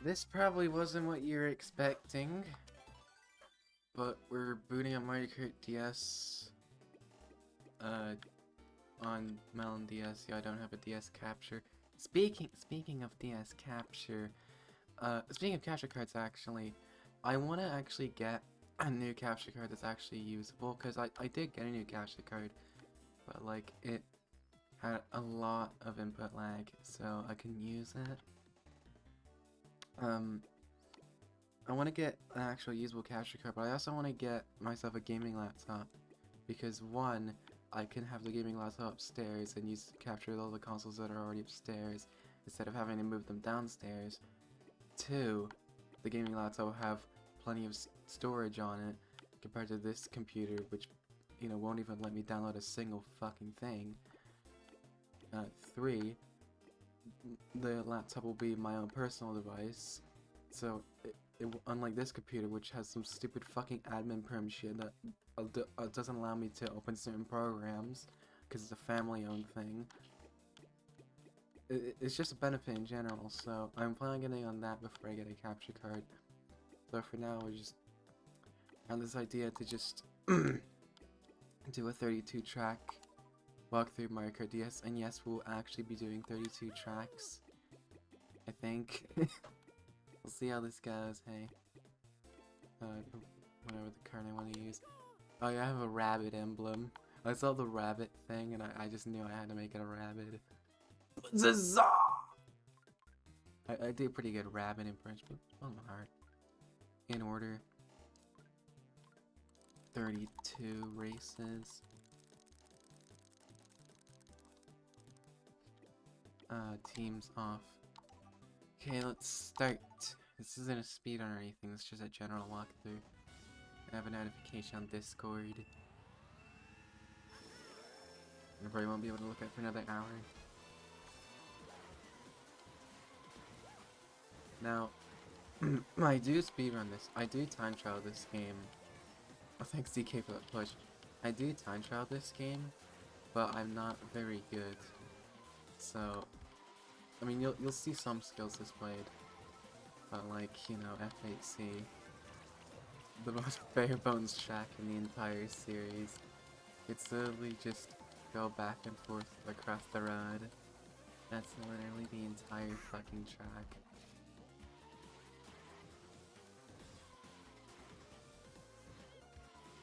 This probably wasn't what you were expecting, but we're booting up Mario Kart DS on Melon DS. Yeah, I don't have a DS capture. Speaking of DS capture, speaking of capture cards, actually, I want to actually get a new capture card that's actually usable, because I did get a new capture card, but like it had a lot of input lag, so I couldn't use it. I want to get an actual usable capture card, but I also want to get myself a gaming laptop, because one, I can have the gaming laptop upstairs and use to capture all the consoles that are already upstairs instead of having to move them downstairs. Two, the gaming laptop will have plenty of storage on it compared to this computer, which, you know, won't even let me download a single fucking thing. Three, the laptop will be my own personal device, so unlike this computer, which has some stupid fucking admin perm shit that doesn't allow me to open certain programs because it's a family-owned thing. It's just a benefit in general, so I'm planning on getting on that before I get a capture card. So for now, we just have this idea to just do a 32-track walkthrough Mario Kart DS, and yes, we'll actually be doing 32 tracks, I think. We'll see how this goes, hey. Whatever the card I want to use. Oh yeah, I have a rabbit emblem. I saw the rabbit thing, and I just knew I had to make it a rabbit. Zazah! I do pretty good rabbit impression, but on my heart. In order. 32 races. Teams off. Okay, let's start. This isn't a speed run or anything, it's just a general walkthrough. I have a notification on Discord. I probably won't be able to look at it for another hour. Now, I do speedrun this. I do time trial this game. Oh, thanks DK for that push. I do time trial this game, but I'm not very good. So, I mean, you'll see some skills displayed, but like, you know, F8C, the most bare bones track in the entire series. It's literally just go back and forth across the road. That's literally the entire fucking track.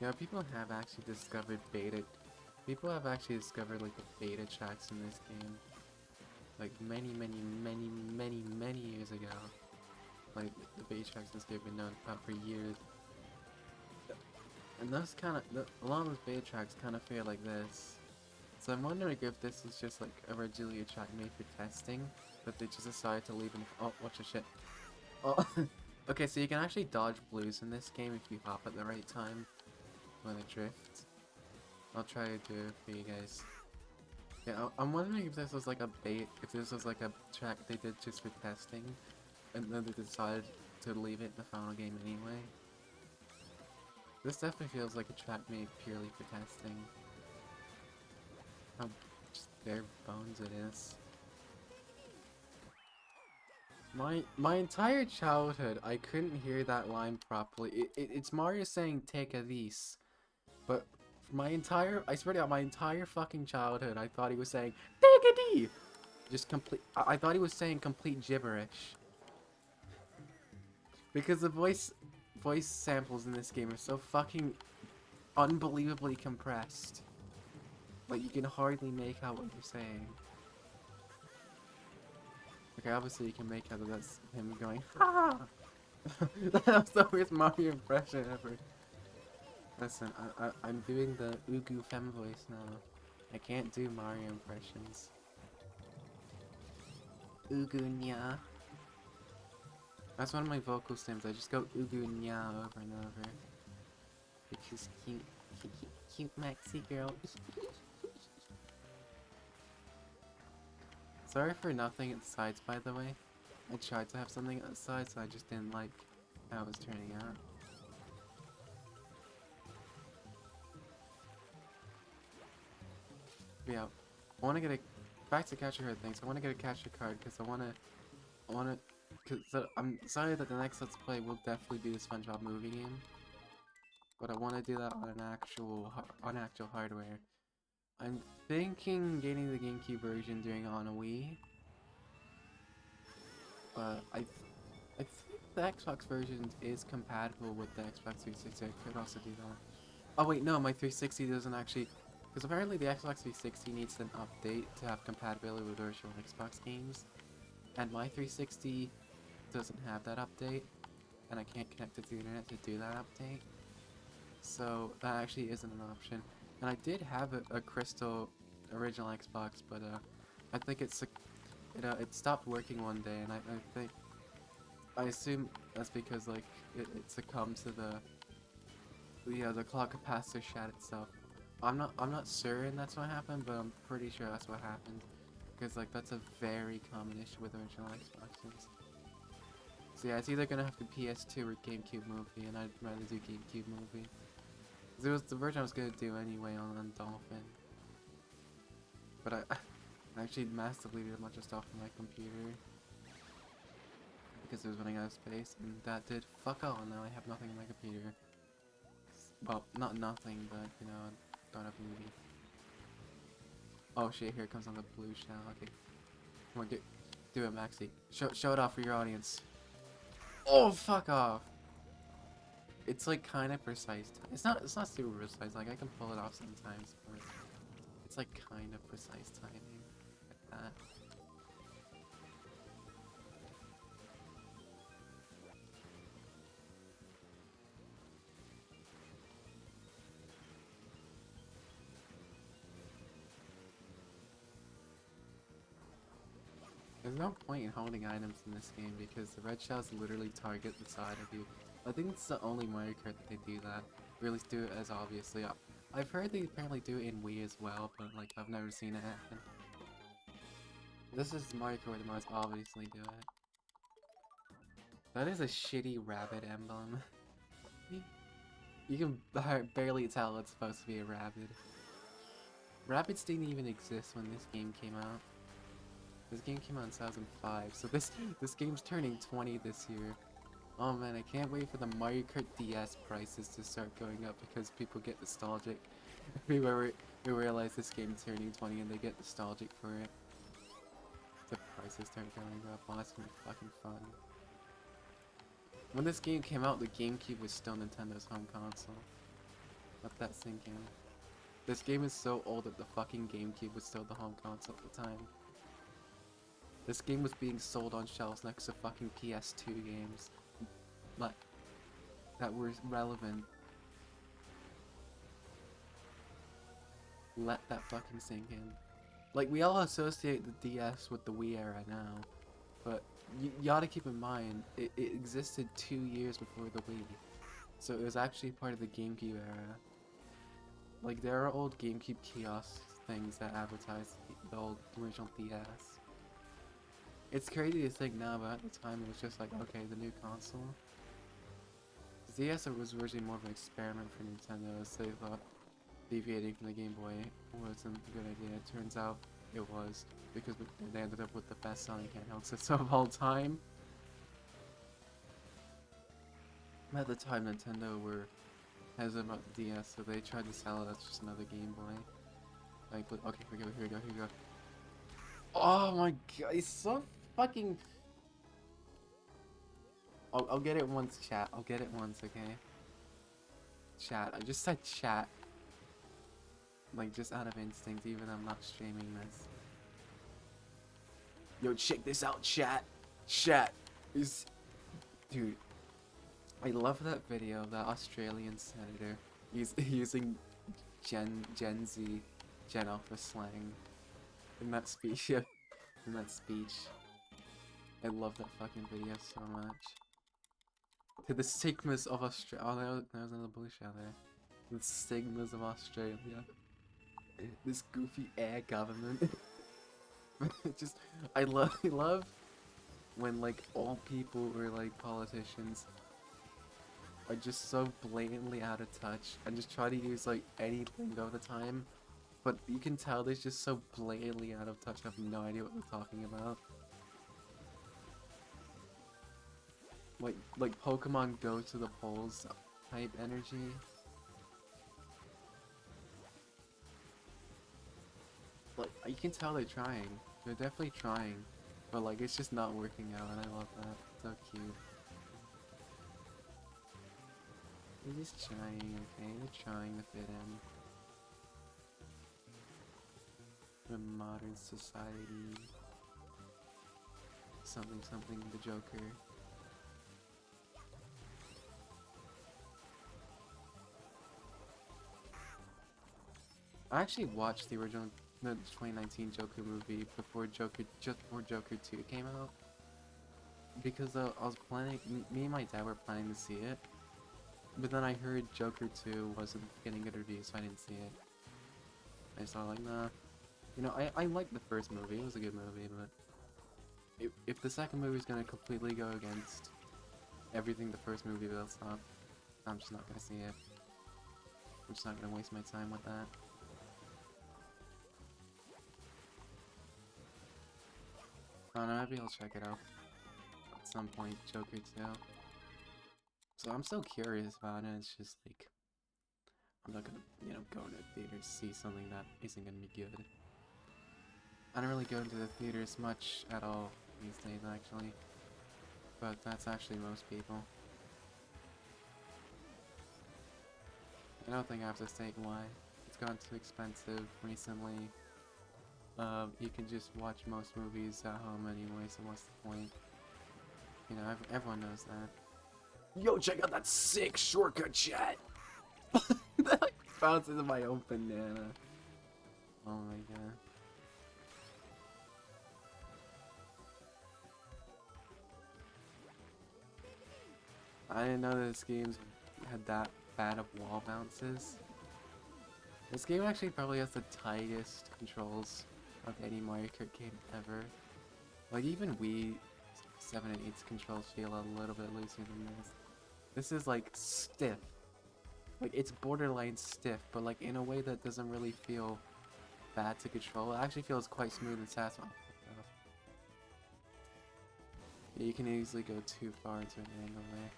You know, people have actually discovered like the beta tracks in this game. Like many years ago. Like, the beta tracks in this game have been known about for years. And those a lot of those beta tracks kind of feel like this. So I'm wondering if this is just like originally a track made for testing, but they just decided to leave it. Oh, watch the shit. Oh, okay, so you can actually dodge blues in this game if you hop at the right time when it drifts. I'll try to do it for you guys. Yeah, I'm wondering if this was like a bait, if this was like a track they did just for testing, and then they decided to leave it in the final game anyway. This definitely feels like a track made purely for testing. How just bare bones it is. My entire childhood, I couldn't hear that line properly. It's Mario saying "take a these," but I swear to God, my entire fucking childhood, I thought he was saying "take a D." Just complete. I thought he was saying complete gibberish. Because the voice samples in this game are so fucking unbelievably compressed. Like, you can hardly make out what you're saying. Okay, obviously you can make out that that's him going, ha! That was the worst Mario impression ever. Listen, I'm doing the Ugu Fem voice now. I can't do Mario impressions. Ugu nya. That's one of my vocal sims. I just go Ugu nya over and over. Because cute maxi girl. Sorry for nothing at the sides, by the way. I tried to have something at the sides, so I just didn't like how it was turning out. But yeah, I want to get a back to capture card things. I want to get a capture card because I want to So I'm sorry that the next Let's Play will definitely be the Spongebob movie game, but I want to do that on an actual hardware. I'm thinking getting the GameCube version doing it on a Wii, but I think the Xbox version is compatible with the Xbox 360. I could also do that. Oh wait, no, my 360 doesn't actually, because apparently the Xbox 360 needs an update to have compatibility with original Xbox games, and my 360 doesn't have that update, and I can't connect it to the internet to do that update. So that actually isn't an option. And I did have a Crystal original Xbox, but I think it stopped working one day, and I assume that's because like it succumbed to the clock capacitor shat itself. I'm not certain that's what happened, but I'm pretty sure that's what happened, because like that's a very common issue with original Xboxes. So yeah, it's either gonna have to PS2 or GameCube movie, and I'd rather do GameCube movie. It was the version I was gonna do anyway on Dolphin. But I actually mass deleted a bunch of stuff from my computer because it was running out of space, and that did fuck all. Now I have nothing on my computer. Well, not nothing, but you know, I don't have a movie. Oh shit! Here it comes on the blue shell. Okay, come on, do it, Maxi. Show it off for your audience. Oh, fuck off! It's like kind of precise. It's not super precise. Like I can pull it off sometimes, but it's like kind of precise timing like that. There's no point in holding items in this game because the red shells literally target the side of you. I think it's the only Mario Kart that they do that. Really do it as obviously. I've heard they apparently do it in Wii as well, but like I've never seen it happen. This is Mario Kart where the most obviously do it. That is a shitty rabbit emblem. You can barely tell it's supposed to be a rabbit. Rabbits didn't even exist when this game came out. This game came out in 2005, so this game's turning 20 this year. Oh man, I can't wait for the Mario Kart DS prices to start going up because people get nostalgic. we realize this game's turning 20 and they get nostalgic for it. The prices start going up. Oh, that's gonna be fucking fun. When this game came out, the GameCube was still Nintendo's home console. Let that sink in. This game is so old that the fucking GameCube was still the home console at the time. This game was being sold on shelves next to fucking PS2 games. Like, that were relevant. Let that fucking sink in. Like, we all associate the DS with the Wii era now, but you ought to keep in mind, it existed 2 years before the Wii. So it was actually part of the GameCube era. Like, there are old GameCube kiosk things that advertise the old original DS. It's crazy to think now, but at the time it was just like, okay, the new console. The DS was originally more of an experiment for Nintendo, as they thought deviating from the Game Boy wasn't a good idea. It turns out it was, because they ended up with the best selling handheld system of all time. At the time, Nintendo were hesitant about the DS, so they tried to sell it as just another Game Boy. Like, okay, here we go. Oh my god, it's so fucking... I'll get it once, chat. I'll get it once, okay? Chat. I just said chat. Like, just out of instinct, even though I'm not streaming this. Yo, check this out, chat. Chat. Dude. I love that video of that Australian senator. He's using Gen Z, Gen Alpha slang in that speech. In that speech. I love that fucking video so much. To the stigmas of Australia. Oh, there was another blue shell there. The stigmas of Australia. This goofy air government. Just, I love when like all people or like politicians are just so blatantly out of touch and just try to use like anything all the time, but you can tell they're just so blatantly out of touch. I have no idea what they're talking about. like Pokemon Go to the polls type energy. Like, you can tell they're trying. They're definitely trying. But like, it's just not working out, and I love that. So cute. They're just trying, okay? They're trying to fit in. The modern society. Something something the Joker. I actually watched the original, the 2019 Joker movie before just before Joker 2 came out. Because I was planning, me and my dad were planning to see it. But then I heard Joker 2 wasn't getting good reviews, so I didn't see it. I just thought like, nah. You know, I liked the first movie, it was a good movie, but if the second movie is gonna completely go against everything the first movie built up, I'm just not gonna see it. I'm just not gonna waste my time with that. I don't know, maybe I'll check it out at some point, Joker 2. So I'm so curious about it, it's just like, I'm not gonna, you know, go to the theater to see something that isn't gonna be good. I don't really go into the theaters much at all these days, actually. But that's actually most people. I don't think I have to state why. It's gotten too expensive recently. You can just watch most movies at home anyway, so what's the point? You know, everyone knows that. Yo, check out that sick shortcut chat! That like bounces in my own banana. Oh my god. I didn't know this game had that bad of wall bounces. This game actually probably has the tightest controls of any Mario Kart game ever. Like even Wii 7 and 8's controls feel a little bit looser than this. This is like stiff. Like it's borderline stiff, but like in a way that doesn't really feel bad to control. It actually feels quite smooth and satisfying. Yeah, you can easily go too far into an angle there.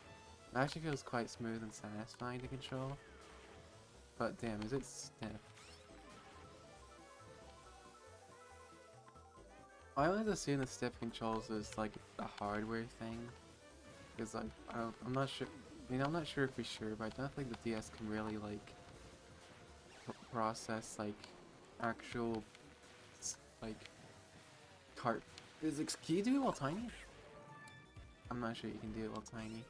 It actually feels quite smooth and satisfying to control. But damn, is it stiff? I always assume the stiff controls is like a hardware thing. Because like, I'm not sure, I mean I'm not sure if we're sure, but I don't think the DS can really like process like actual like cart physics. Can you do it while tiny? I'm not sure you can do it while tiny.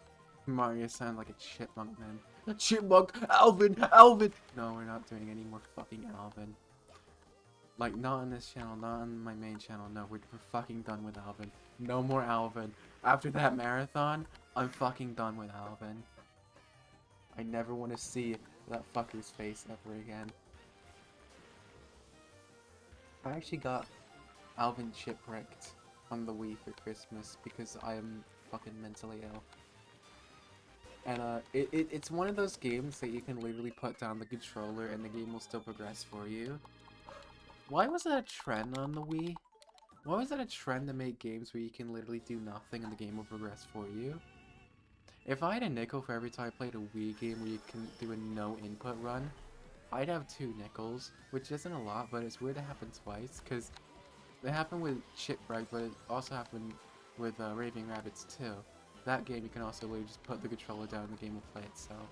Mario sounds like a chipmunk, man. A chipmunk! Alvin! Alvin! No, we're not doing any more fucking Alvin. Like, not on this channel, not on my main channel. No, we're fucking done with Alvin. No more Alvin. After that marathon, I'm fucking done with Alvin. I never want to see that fucker's face ever again. I actually got Alvin Shipwrecked on the Wii for Christmas because I am fucking mentally ill. And it's one of those games that you can literally put down the controller and the game will still progress for you. Why was that a trend on the Wii? Why was that a trend to make games where you can literally do nothing and the game will progress for you? If I had a nickel for every time I played a Wii game where you can do a no input run, I'd have 2 nickels, which isn't a lot, but it's weird to happen twice, because it happened with Shipwreck, but it also happened with Raving Rabbids too. That game you can also literally just put the controller down and the game will play itself.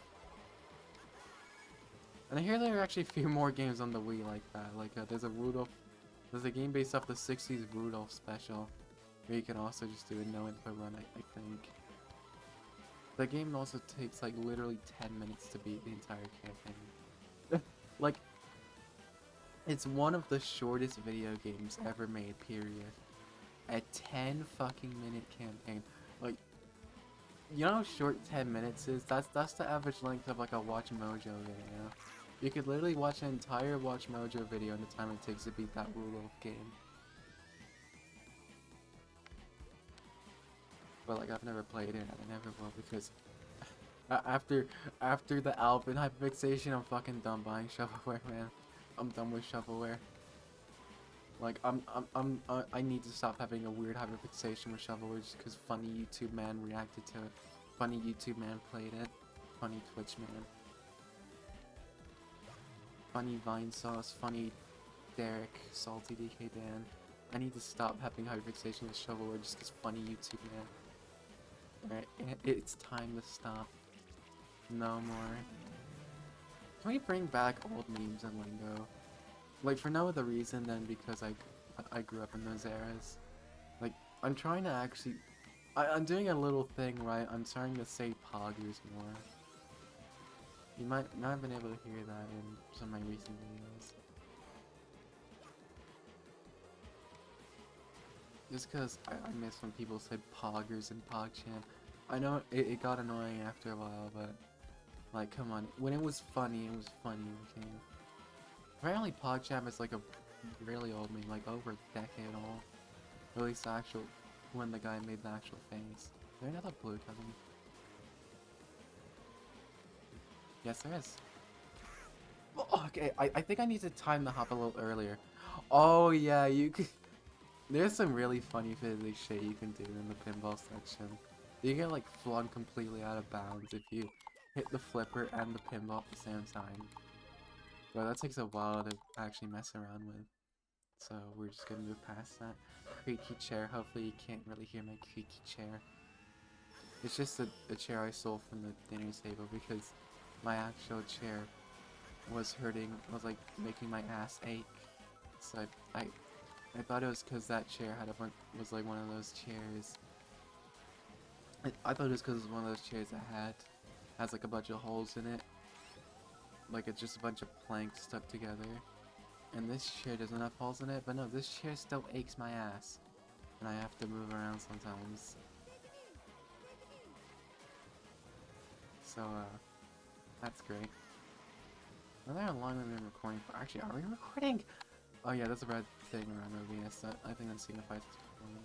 And I hear there are actually a few more games on the Wii like that. Like there's a game based off the 60s Rudolph special, where you can also just do a no input run, I think. The game also takes like literally 10 minutes to beat the entire campaign. Like, it's one of the shortest video games ever made, period. A 10 fucking minute campaign. Like, you know how short 10 minutes is? That's the average length of like a Watch Mojo video. You could literally watch an entire Watch Mojo video in the time it takes to beat that Rudolph game. But like, I've never played it, and I never will, because after the Alvin hyperfixation, I'm fucking done buying shovelware, man. I'm done with shovelware. Like, I need to stop having a weird hyperfixation with shovelware just because funny YouTube man reacted to it. Funny YouTube man played it. Funny Twitch man. Funny Vine Sauce. Funny Derek. Salty DK Dan. I need to stop having hyperfixation with shovelware just because funny YouTube man. Alright, it's time to stop. No more. Can we bring back old memes and lingo? Like, for no other reason than because I grew up in those eras. Like, I'm trying to actually... I'm doing a little thing, right? I'm starting to say poggers more. You might not have been able to hear that in some of my recent videos. Just because I miss when people said poggers and PogChamp. I know it got annoying after a while, but... Like, come on. When it was funny, okay? Apparently PogChamp is like a really old meme, like over a decade old. Or at least the actual, when the guy made the actual face. Is there another blue coming? Yes, there is. Oh, okay, I think I need to time the hop a little earlier. Oh yeah, you could... There's some really funny fiddly shit you can do in the pinball section. You get like flung completely out of bounds if you hit the flipper and the pinball at the same time. But that takes a while to actually mess around with. So we're just gonna move past that. Creaky chair, hopefully you can't really hear my creaky chair. It's just a chair I stole from the dinner table because my actual chair was like making my ass ache. So I thought it was because that chair was like one of those chairs. I thought it was because it was one of those chairs that has like a bunch of holes in it. Like it's just a bunch of planks stuck together. And this chair doesn't have holes in it, but no, this chair still aches my ass. And I have to move around sometimes. So, that's great. I don't know how long we've been recording for. Actually, are we recording? Oh yeah, that's a red thing around OBS. I think that signifies it's recording.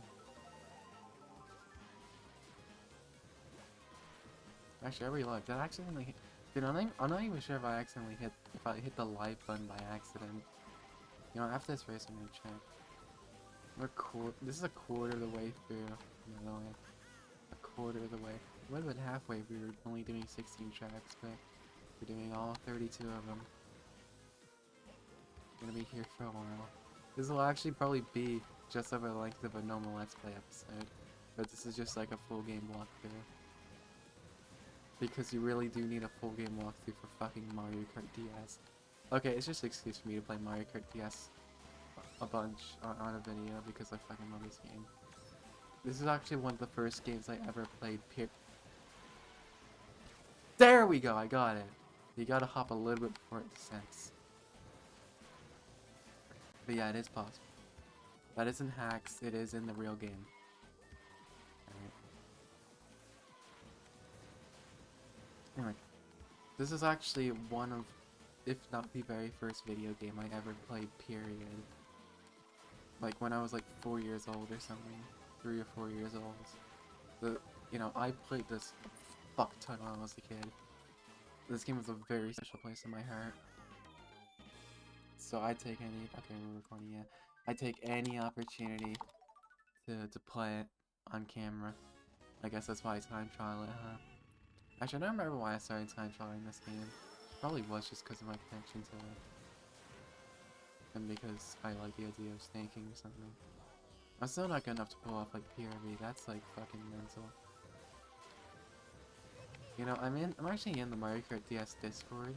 Actually, I really like that. I accidentally hit... Dude, I'm not even sure if I hit the live button by accident. You know, after this race, I'm gonna check. This is a quarter of the way through. No way. A quarter of the way. It would have been halfway if we were only doing 16 tracks, but we're doing all 32 of them. We're gonna be here for a while. This will actually probably be just over the length of a normal Let's Play episode, but this is just like a full game walkthrough. Because you really do need a full game walkthrough for fucking Mario Kart DS. Okay, it's just an excuse for me to play Mario Kart DS a bunch on a video because I fucking love this game. This is actually one of the first games I ever played. There we go, I got it. You gotta hop a little bit before it descends. But yeah, it is possible. That isn't hacks, it is in the real game. Alright. Anyway, this is actually one of, if not the very first video game I ever played, period. Like when I was like 4 years old or something. 3 or 4 years old. You know, I played this a fuck ton when I was a kid. This game was a very special place in my heart. So I take any, okay, we're recording, yeah. I take any opportunity to play it on camera. I guess that's why I time trial it, huh? Actually, I don't remember why I started time trialing this game. Probably was just because of my connection to it. And because I like the idea of snaking or something. I'm still not good enough to pull off like PRV, that's like fucking mental. You know, I'm actually in the Mario Kart DS Discord.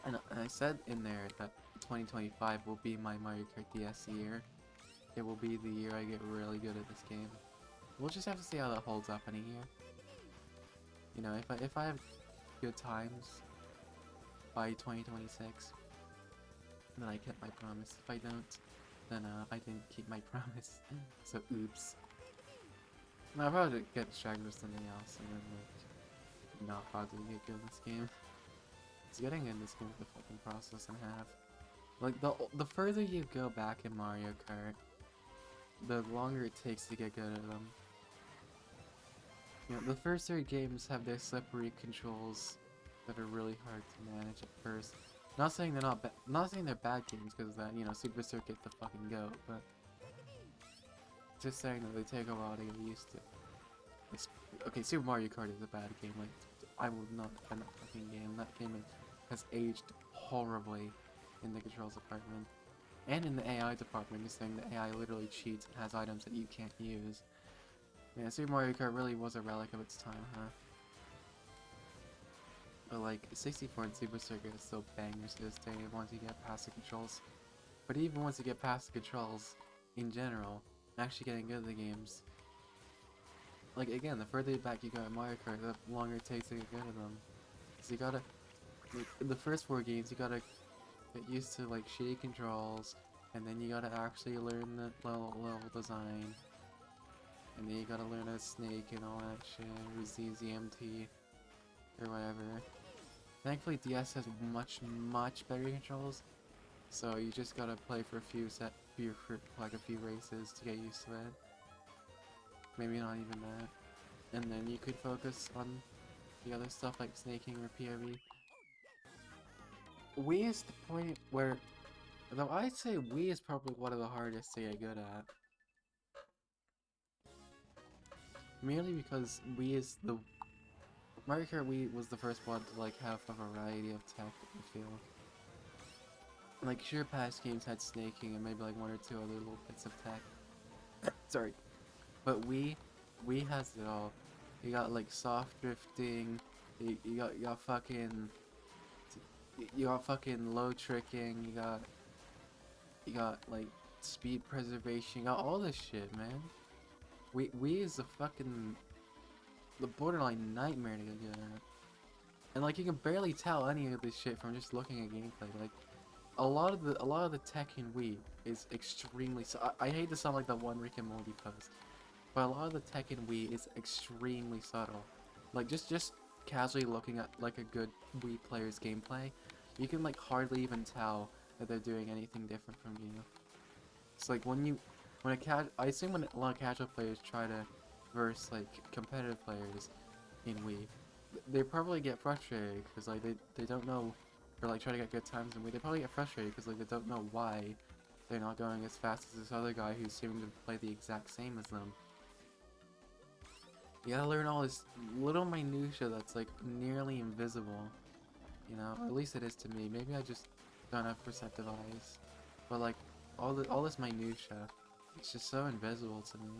And I said in there that 2025 will be my Mario Kart DS year. It will be the year I get really good at this game. We'll just have to see how that holds up in a year. You know, if I have good times by 2026, then I kept my promise. If I don't, then I didn't keep my promise. So oops. No, I'll probably get distracted with something else and then like not probably get good at this game. It's getting in this game with the fucking process in half. Like the further you go back in Mario Kart, the longer it takes to get good at them. You know, the first 3 games have their slippery controls that are really hard to manage at first. Not saying they're not saying they're bad games because that, you know, Super Circuit the fucking goat, but just saying that they take a while to get used to. Okay, Super Mario Kart is a bad game. Like, I will not defend that fucking game. That game has aged horribly in the controls department. And in the AI department, just saying the AI literally cheats and has items that you can't use. Yeah, Super Mario Kart really was a relic of its time, huh? But like, 64 and Super Circuit is still bangers to this day once you get past the controls. But even once you get past the controls, in general, actually getting good at the games, like again, the further back you go at Mario Kart, the longer it takes to get good at them. So you gotta, like, in the first 4 games, you gotta get used to like shitty controls, and then you gotta actually learn the level design, and then you gotta learn a snake and all that shit, or ZZMT, or whatever. Thankfully, DS has much better controls, so you just gotta play for a few races to get used to it. Maybe not even that. And then you could focus on the other stuff like snaking or POV. Wii is the point where, though I'd say Wii is probably one of the hardest to get good at. Merely because Mario Kart Wii was the first one to like have a variety of tech, I feel. Like, sure, past games had snaking and maybe like 1 or 2 other little bits of tech. Sorry. But Wii has it all. You got like soft drifting, you got fucking low tricking, you got like speed preservation, you got all this shit, man. Wii is the borderline nightmare to get good at. And like, you can barely tell any of this shit from just looking at gameplay. Like, a lot of the tech in Wii is extremely I hate to sound like that one Rick and Morty post, but a lot of the tech in Wii is extremely subtle. Like, just casually looking at like a good Wii player's gameplay, you can like hardly even tell that they're doing anything different from you. It's like I assume when a lot of casual players try to verse like competitive players in Wii, they probably get frustrated because like they don't know, or like try to get good times in Wii, they probably get frustrated because like they don't know why they're not going as fast as this other guy who's seeming to play the exact same as them. You gotta learn all this little minutia that's like nearly invisible, you know? At least it is to me. Maybe I just don't have perceptive eyes, but like all this minutia, it's just so invisible to me,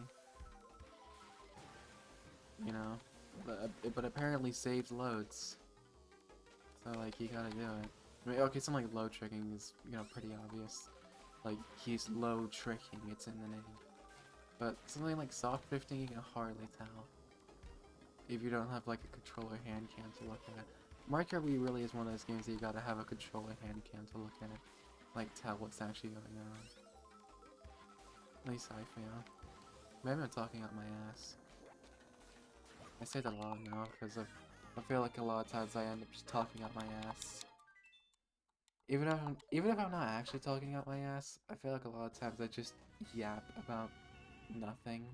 you know? But apparently saves loads, so like you gotta do it. I mean, okay, something like low tricking is, you know, pretty obvious. Like, he's low tricking, it's in the name. But something like soft drifting, you can hardly tell if you don't have like a controller hand cam to look at. Mario Kart Wii really is one of those games that you gotta have a controller hand cam to look at, like tell what's actually going on. At least I feel. Maybe I'm talking out my ass. I say that a lot now because I feel like a lot of times I end up just talking out my ass. Even if I'm not actually talking out my ass, I feel like a lot of times I just yap about nothing.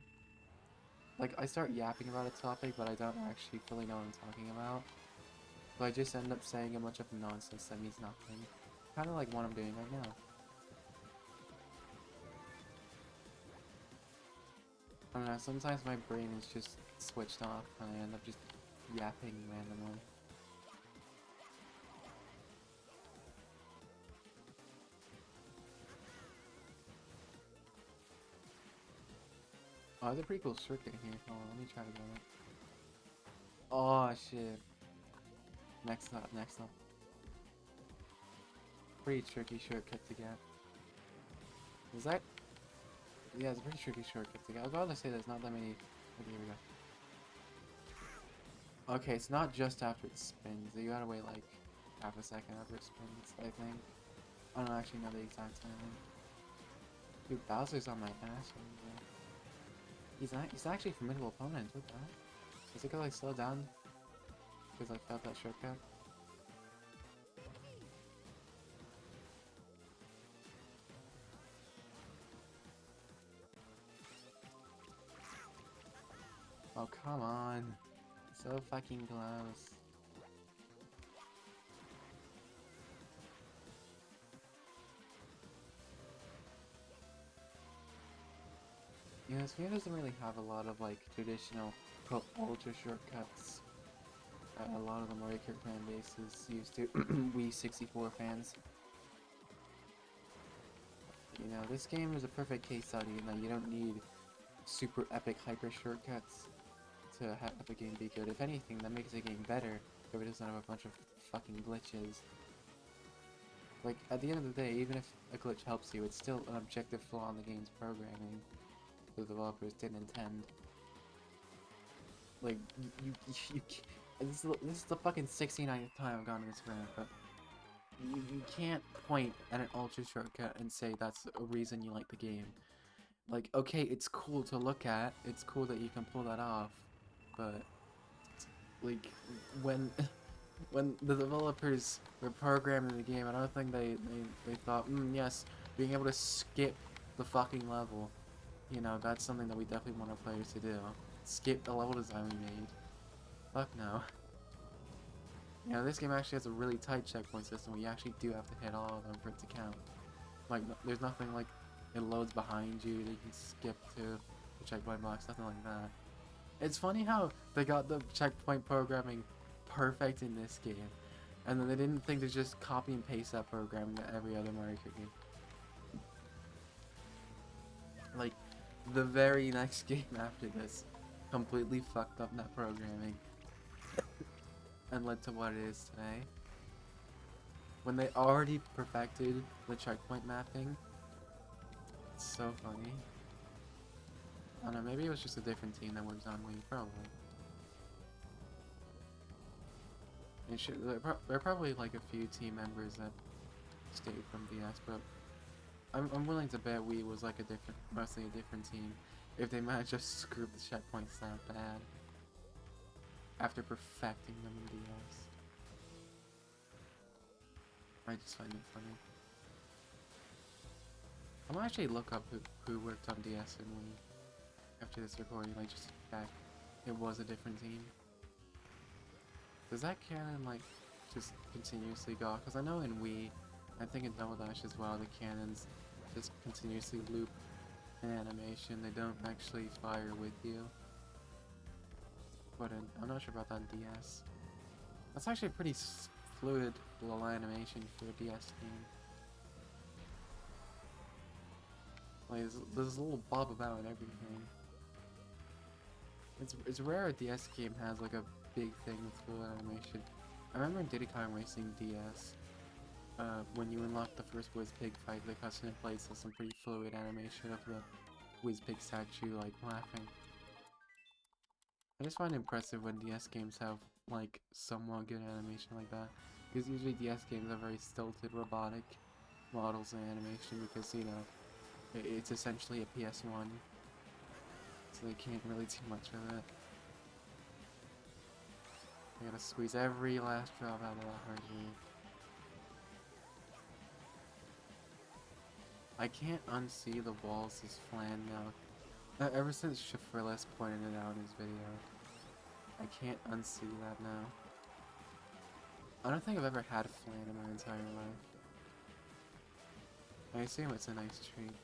Like, I start yapping about a topic, but I don't actually fully know what I'm talking about. So I just end up saying a bunch of nonsense that means nothing. Kind of like what I'm doing right now. I don't know, sometimes my brain is just switched off and I end up just yapping randomly. Oh, there's a pretty cool circuit here. Hold on, let me try to get it. Oh shit. Next up. Pretty tricky shortcut to get. Is that? Yeah, it's a pretty tricky shortcut to get. I was about to say there's not that many. Okay, here we go. Okay, it's not just after it spins. You gotta wait like half a second after it spins, I think. I don't actually know the exact timing. Dude, Bowser's on my ass right now. He's actually a formidable opponent. Look at that. Is it because I slowed down? Because I felt that shortcut? Oh, come on. So fucking close. You know, this game doesn't really have a lot of like traditional ultra shortcuts. A lot of the Mario Kart fan base is used to Wii 64 fans. You know, this game is a perfect case study in that you don't need super epic hyper shortcuts to have the game be good. If anything, that makes the game better if it doesn't have a bunch of fucking glitches. Like, at the end of the day, even if a glitch helps you, it's still an objective flaw in the game's programming the developers didn't intend. Like, this is the fucking 69th time I've gone to this rant, but you can't point at an ultra shortcut and say that's a reason you like the game. Like, okay, it's cool to look at, it's cool that you can pull that off, but, like, when when the developers were programming the game, I don't think they thought, yes, being able to skip the fucking level, you know, that's something that we definitely want our players to do. Skip the level design we made. Fuck no. You know, this game actually has a really tight checkpoint system where you actually do have to hit all of them for it to count. Like, there's nothing like it loads behind you that you can skip to the checkpoint box, nothing like that. It's funny how they got the checkpoint programming perfect in this game, and then they didn't think to just copy and paste that programming to every other Mario Kart game. Like, the very next game after this completely fucked up that programming and led to what it is today. When they already perfected the checkpoint mapping, it's so funny. I don't know, maybe it was just a different team that works on Wii, probably. There are probably like a few team members that stayed from DS, but I'm willing to bet Wii was like mostly a different team if they managed to screw the checkpoints that bad after perfecting them in DS. I just find it funny. I'm gonna actually look up who worked on DS and Wii after this recording, like just back. It was a different team. Does that cannon like just continuously go? Because I know in Wii, I think in Double Dash as well, the cannons just continuously loop an animation. They don't actually fire with you. But I'm not sure about that in DS. That's actually a pretty fluid little animation for a DS game. Like there's a little bob about and everything. It's rare a DS game has like a big thing with fluid animation. I remember in Diddy Kong Racing DS, when you unlock the first Whiz-Pig fight, the custom in place has some pretty fluid animation of the Whiz-Pig statue like laughing. I just find it impressive when DS games have like somewhat good animation like that, because usually DS games are very stilted, robotic models and animation because, you know, it's essentially a PS1, so they can't really do much of it. I gotta squeeze every last drop out of that hardware. I can't unsee the walls as flan now. Ever since Shafrillis pointed it out in his video, I can't unsee that now. I don't think I've ever had flan in my entire life. I assume it's a nice treat.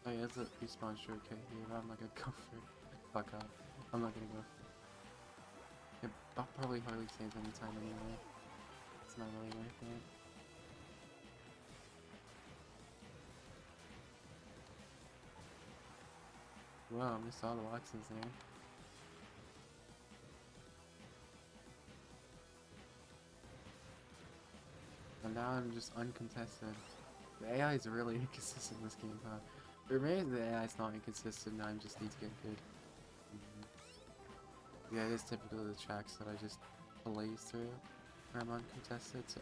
Oh yeah, it's a respawn shortcut here, but I'm not gonna go for it. Fuck off. I'm not gonna go for it. I'll probably hardly save any time anyway. It's not really worth it. Whoa, I missed all the boxes there. And now I'm just uncontested. The AI is really inconsistent in this game, huh? Or maybe the AI is not inconsistent, I just need to get good. Yeah, it is typical of the tracks that I just blaze through when I'm uncontested, so...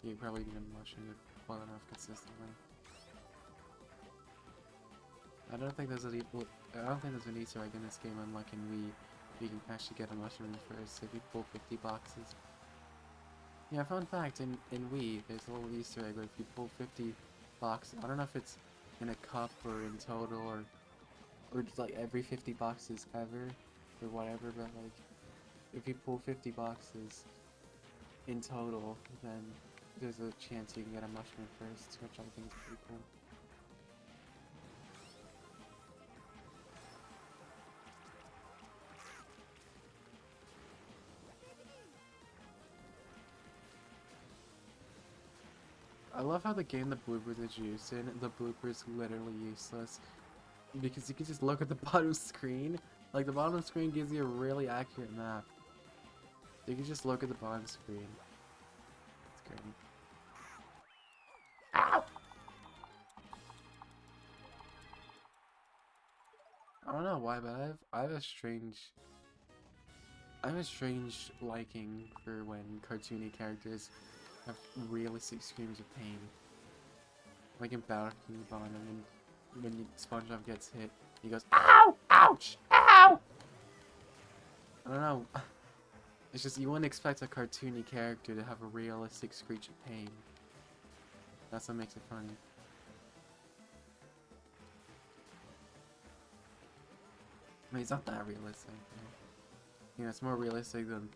You probably need a mushroom to pull it off consistently. I don't think there's an Easter egg in this game, unlike in Wii. You can actually get a mushroom first if you pull 50 boxes. Yeah, fun fact, in Wii, there's a little Easter egg where if you pull 50 boxes, I don't know if it's in a cup or in total or just like every 50 boxes ever, or whatever, but like, if you pull 50 boxes in total, then there's a chance you can get a mushroom first, which I think is pretty cool. I love how the game the bloopers is used in. The bloopers literally useless because you can just look at the bottom screen. Like the bottom screen gives you a really accurate map. You can just look at the bottom screen. It's great. Ow! I don't know why, but I have a strange liking for when cartoony characters have realistic screams of pain. Like in Battle King Bonner, when SpongeBob gets hit, he goes, "Ow! Ouch! Ow!" I don't know. It's just you wouldn't expect a cartoony character to have a realistic screech of pain. That's what makes it funny. I mean, it's not that realistic. You know, it's more realistic than,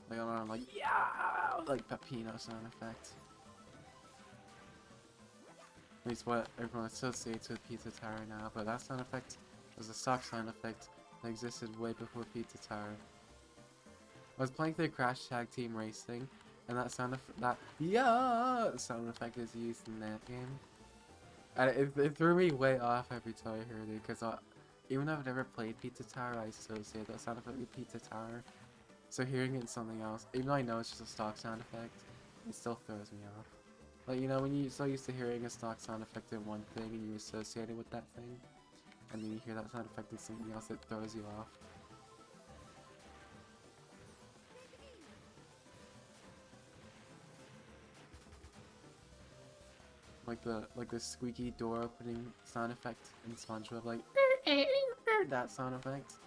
like, I don't know, like, yeah, like Peppino sound effect. At least what everyone associates with Pizza Tower now, but that sound effect was a stock sound effect that existed way before Pizza Tower. I was playing through Crash Tag Team Racing, and that sound effect is used in that game. And it threw me way off every time I heard it, because even though I've never played Pizza Tower, I associate that sound effect with Pizza Tower. So hearing it in something else, even though I know it's just a stock sound effect, it still throws me off. Like, you know, when you're so used to hearing a stock sound effect in one thing and you associate it with that thing, and then you hear that sound effect in something else, it throws you off. Like the squeaky door opening sound effect in SpongeBob, like that sound effect.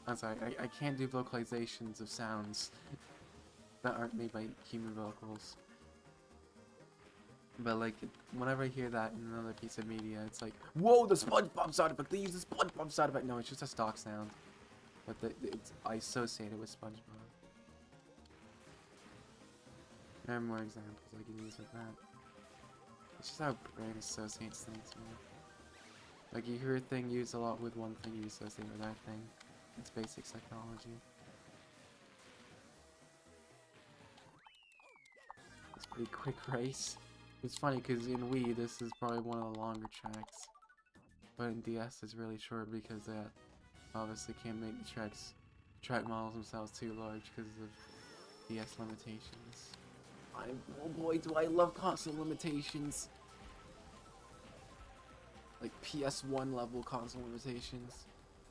I'm sorry, I can't do vocalizations of sounds that aren't made by human vocals. But like, whenever I hear that in another piece of media, it's like, whoa, the SpongeBob sound effect! They use the SpongeBob sound effect! No, it's just a stock sound. But I associate it with SpongeBob. There are more examples I can use with that. It's just how brain associates things, man. Like, you hear a thing used a lot with one thing, you associate with that thing. It's basic psychology. It's a pretty quick race. It's funny because in Wii, this is probably one of the longer tracks. But in DS, it's really short because they obviously can't make the track models themselves too large because of DS limitations. Oh boy, do I love console limitations! Like PS1 level console limitations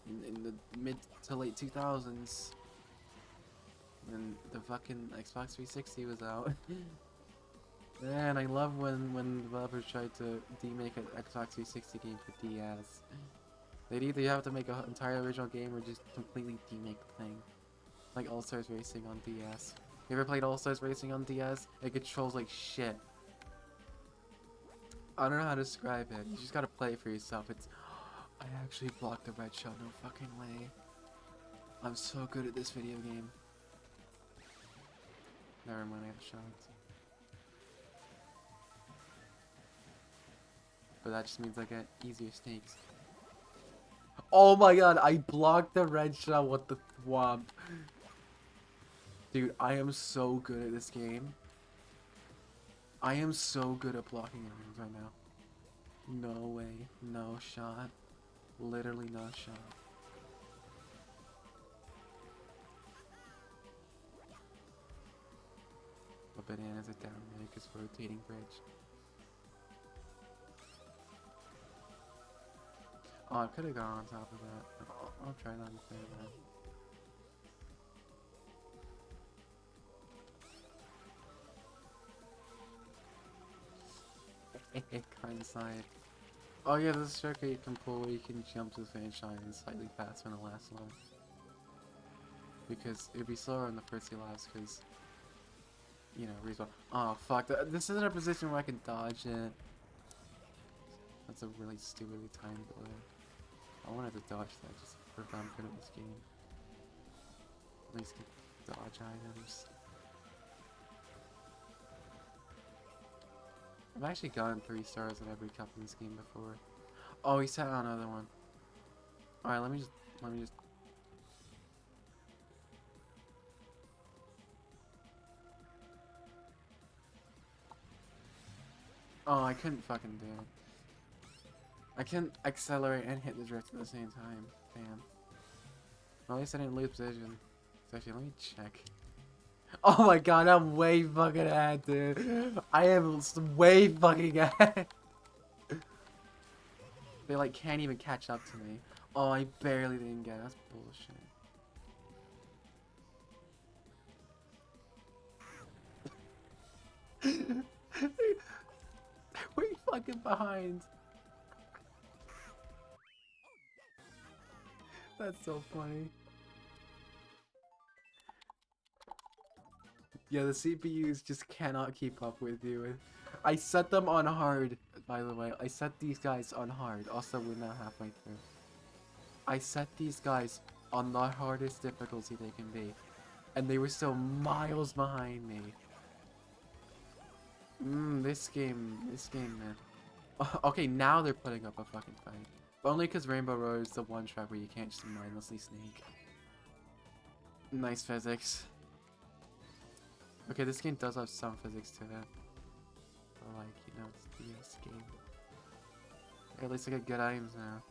in the mid to late 2000s. When the fucking Xbox 360 was out. Man, I love when developers tried to demake an Xbox 360 game for DS. They'd either have to make an entire original game or just completely demake the thing. Like All-Stars Racing on DS. You ever played All-Stars Racing on DS? It controls like shit. I don't know how to describe it. You just gotta play it for yourself. It's... I actually blocked the red shell, no fucking way. I'm so good at this video game. Never mind, I have shots. But that just means I get easier stakes. Oh my god, I blocked the red shell with the thwomp. Dude, I am so good at this game. I am so good at blocking enemies right now. No way, no shot. Literally no shot. A banana's a down because rotating bridge. Oh, I could have gone on top of that. I'll try that instead then. Hindsight. Oh yeah, there's a circuit you can pull where you can jump to the finish line slightly faster in the last lap. Because it'd be slower in the first few laps because, you know, respawn. Oh fuck, this isn't a position where I can dodge it. That's a really stupidly timed blow. I wanted to dodge that just for how I'm good at this game. At least Dodge items. I've actually gotten 3 stars in every cup in this game before. Oh, he sent out another one. Alright, let me just... Oh, I couldn't fucking do it. I couldn't accelerate and hit the drift at the same time. Damn. Well, at least I didn't lose position. So actually, let me check. Oh my god, I'm way fucking ahead, dude. I am way fucking ahead. They like can't even catch up to me. Oh, I barely didn't get it. That's bullshit. Way fucking behind. That's so funny. Yeah, the CPUs just cannot keep up with you. I set them on hard, by the way. I set these guys on hard. Also, we're now halfway through. I set these guys on the hardest difficulty they can be. And they were still miles behind me. This game, man. Okay, now they're putting up a fucking fight. But only because Rainbow Road is the one track where you can't just mindlessly sneak. Nice physics. Okay, this game does have some physics to it. But like, you know, it's the DS game. At least I get good items now.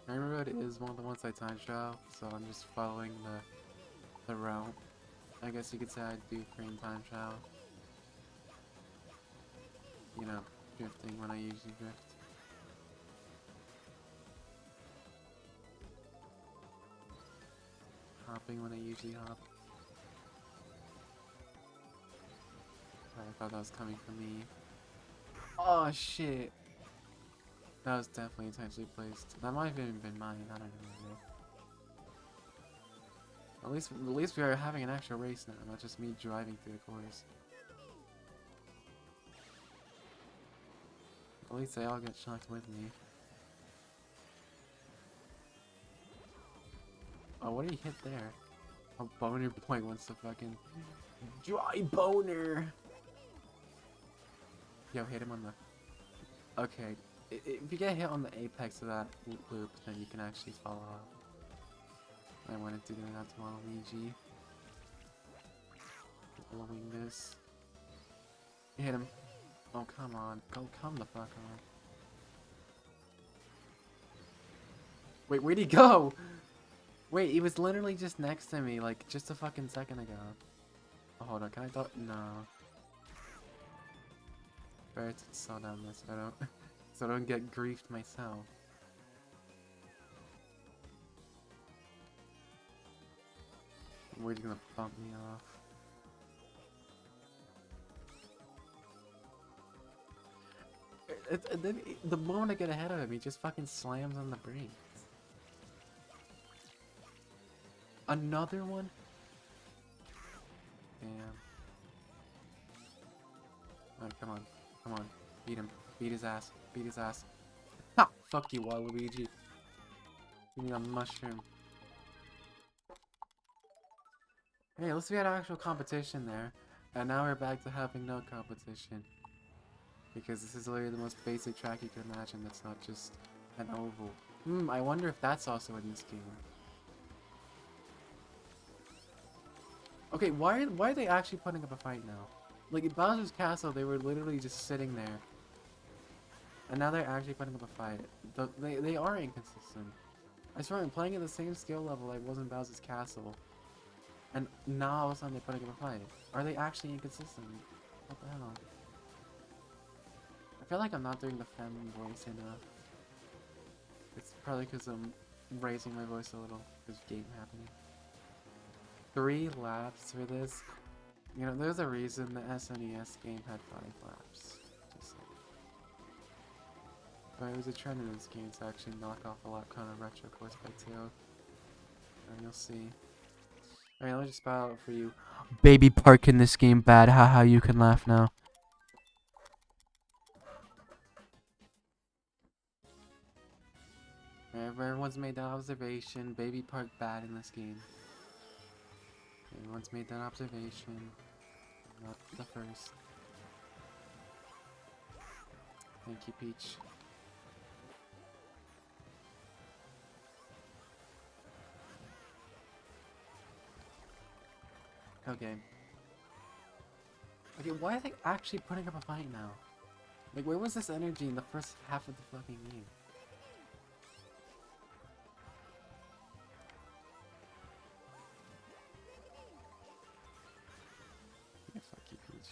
Rainbow Road is one of the ones I time trial, so I'm just following the route. I guess you could say I do frame time trial. You know, drifting when I usually drift. Hopping when I usually hop. Sorry, I thought that was coming from me. Oh shit! That was definitely intentionally placed. That might have even been mine, I don't know. At least we are having an actual race now, not just me driving through the course. At least they all get shocked with me. Oh, what did he hit there? A boner boy wants to fucking dry boner. Yo, hit him on the. Okay, if you get hit on the apex of that loop, then you can actually fall off. I wanted to do that to Waluigi. Blowing this. Hit him. Oh, come on. Go, come the fuck on. Wait, where'd he go? Wait, he was literally just next to me, like, just a fucking second ago. Oh, hold on, can I talk? No. Better to slow down this so I don't get griefed myself. We're just gonna bump me off. And then the moment I get ahead of him, he just fucking slams on the brakes. Another one? Damn. Alright, come on. Come on. Beat him. Beat his ass. Beat his ass. Ha! Fuck you, Waluigi. Give me a mushroom. Hey, at least we had actual competition there. And now we're back to having no competition. Because this is literally the most basic track you can imagine that's not just an oval. I wonder if that's also in this game. Okay, why are they actually putting up a fight now? Like, in Bowser's Castle, they were literally just sitting there. And now they're actually putting up a fight. They are inconsistent. I swear, I'm playing at the same skill level I was in Bowser's Castle. And now all of a sudden they're putting up a fight. Are they actually inconsistent? What the hell? I feel like I'm not doing the feminine voice enough. It's probably because I'm raising my voice a little. There's game happening. 3 laps for this. You know, there's a reason the SNES game had 5 laps. Just like. But it was a trend in this game to actually knock off a lot kind of retro course by 2. And you'll see. Alright, let me just spell out for you. Baby park in this game bad, haha, you can laugh now. Everyone's made that observation. Baby Park bad in this game. Everyone's made that observation. Not the first. Thank you, Peach. Okay. Okay, why are they actually putting up a fight now? Like, where was this energy in the first half of the fucking game? Yeah, fuck you, Peach.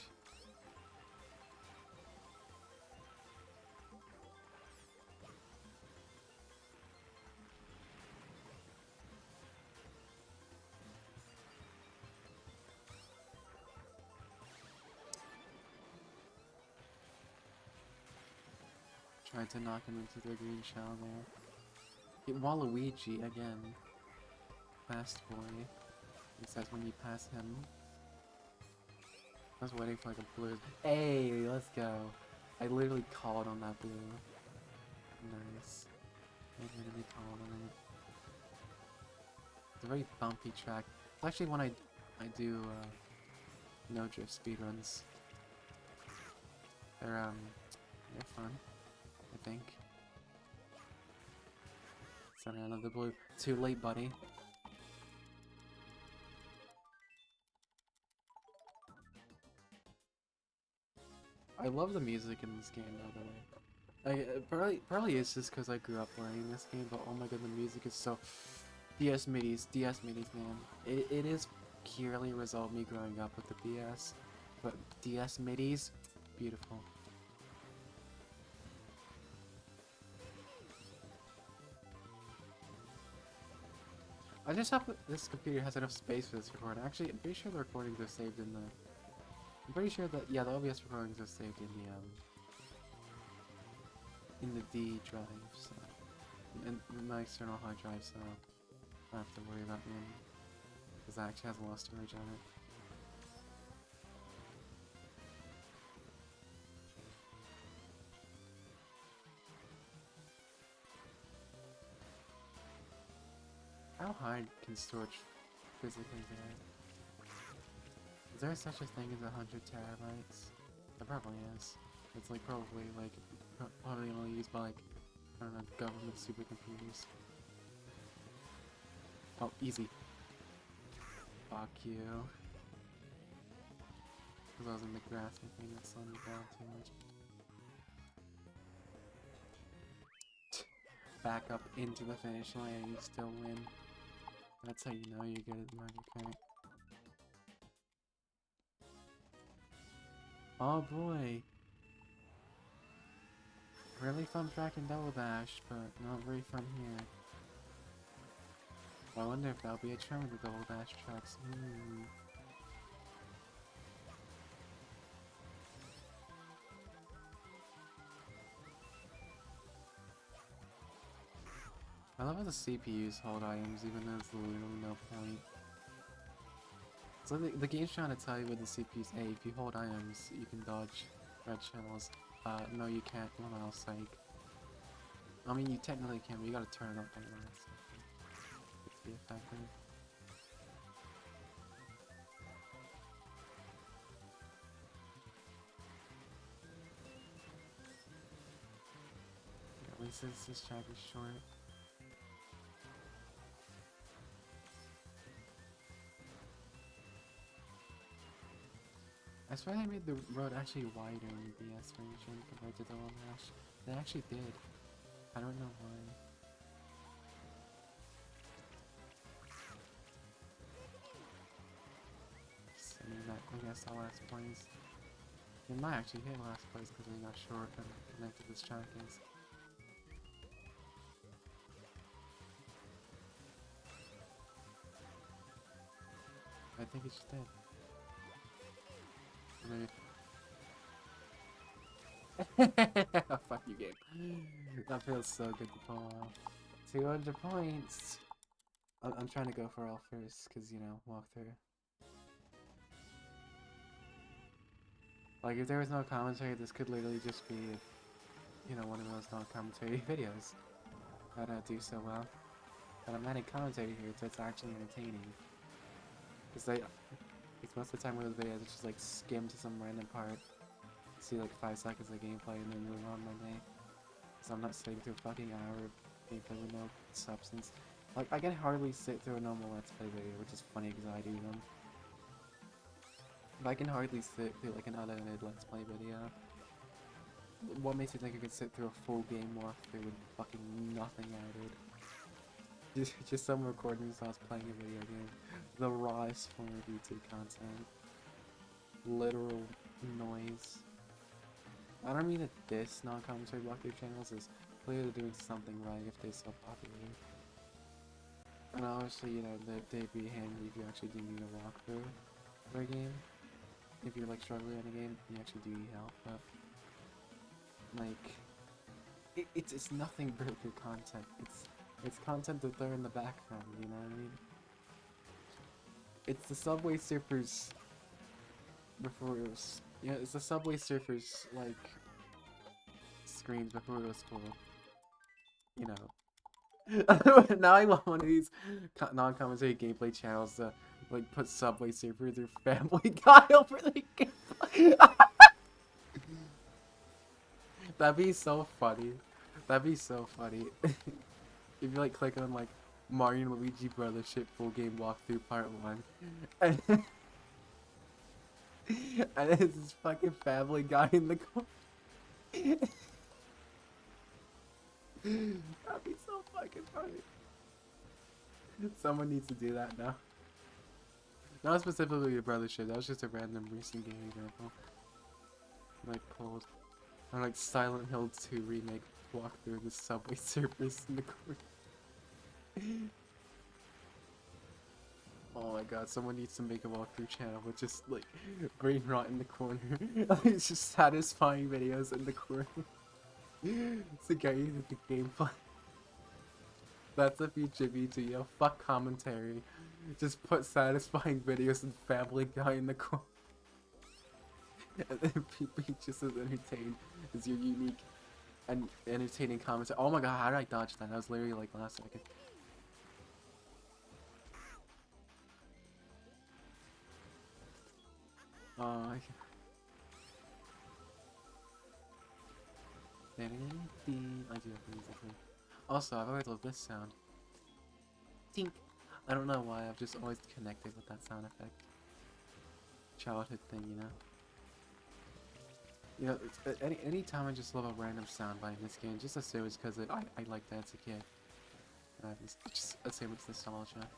Tried to knock him into the green shell there. Get Waluigi again. Fast boy. He says when you pass him. I was waiting for like a blue. Hey, let's go. I literally called on that blue. Nice. I literally called on it. It's a very bumpy track. It's actually when I do no drift speedruns. They're fun, I think. Center out of the blue. Too late, buddy. I love the music in this game, by the way. Probably it's just because I grew up playing this game, but oh my god, the music is so... DS midis, man. It is purely a result of me growing up with the DS, but DS midis, beautiful. I just hope that this computer has enough space for this recording. Actually, I'm pretty sure the recordings are saved in the... I'm pretty sure that, yeah, the OBS recordings are saved in the D drive, so... in my external hard drive, so I don't have to worry about them. Because that actually has a lot of storage on it. How hard can storage physically get? Is there such a thing as 100 terabytes? There probably is. It's like probably only used by like, I don't know, government supercomputers. Oh, easy. Fuck you. Because I was in the graphic thing that slowed me down too much. Back up into the finish line and you still win. That's how you know you're good at Mario Kart. Oh boy! Really fun track in Double Dash, but not very fun here. Well, I wonder if that'll be a trend with the Double Dash tracks. I love how the CPUs hold items even though there's literally no point. So the game's trying to tell you with the CPUs, hey, if you hold items, you can dodge red shells. No you can't, well no, psych. I mean, you technically can, but you gotta turn it up anyway, so to be effective. Yeah, at least this track is short. I swear they made the road actually wider in the DS version compared to the Double Dash. They actually did. I don't know why. I mean, I guess the last place. It might actually hit last place because we got short and connected this track is. I think it just did. Maybe. Oh, fuck you, game. That feels so good to pull off. 200 points! I'm trying to go for all first, because, you know, walk through. Like, if there was no commentary, this could literally just be, you know, one of those non-commentary videos. that do so well. But I'm adding commentary here, so it's actually entertaining. Because most of the time with those videos, I just like skim to some random part, see like 5 seconds of gameplay, and then move on my day. Because I'm not sitting through a fucking hour of gameplay with no substance. Like, I can hardly sit through a normal Let's Play video, which is funny because I do them. But I can hardly sit through like an unedited Let's Play video. What makes you think I could sit through a full game walkthrough with fucking nothing added? Just some recordings I was playing a video game. The rawest form of YouTube content. Literal noise. I don't mean that this non-commentary walkthrough channels is clearly doing something right if they're so popular. And obviously, you know, they'd be handy if you actually do need a walkthrough for a game. If you're like struggling in a game, you actually do need help, but like it's nothing but good content. It's content to throw in the background, you know what I mean? It's the Subway Surfers before it was, you know, it's the Subway Surfers like screens before it was cool, you know. Now I want one of these non-commentary gameplay channels to like put Subway Surfers or Family Guy over the gameplay. That'd be so funny. That'd be so funny. If you like click on like Mario and Luigi Brothers shit full game walkthrough part 1, and and it's this fucking Family Guy in the corner. That'd be so fucking funny. Someone needs to do that now. Not specifically the brother shit, that was just a random recent game example. Like pulled. Or like Silent Hill 2 remake walkthrough the Subway Surfers in the corner. Oh my god, someone needs to make a walkthrough channel with just like brain rot in the corner. It's just satisfying videos in the corner. It's the guy with the gameplay. That's a future video. Fuck commentary. Just put satisfying videos and Family Guy in the corner. And then people just as entertained as your unique and entertaining commentary. Oh my god, how did I dodge that? That was literally like last second. I do have music. Also, I've always loved this sound. Tink. I don't know why, I've just always connected with that sound effect. Childhood thing, you know? You know, any time I just love a random sound by this game, just assume it's because I liked that as a kid. And I just assume it's nostalgia.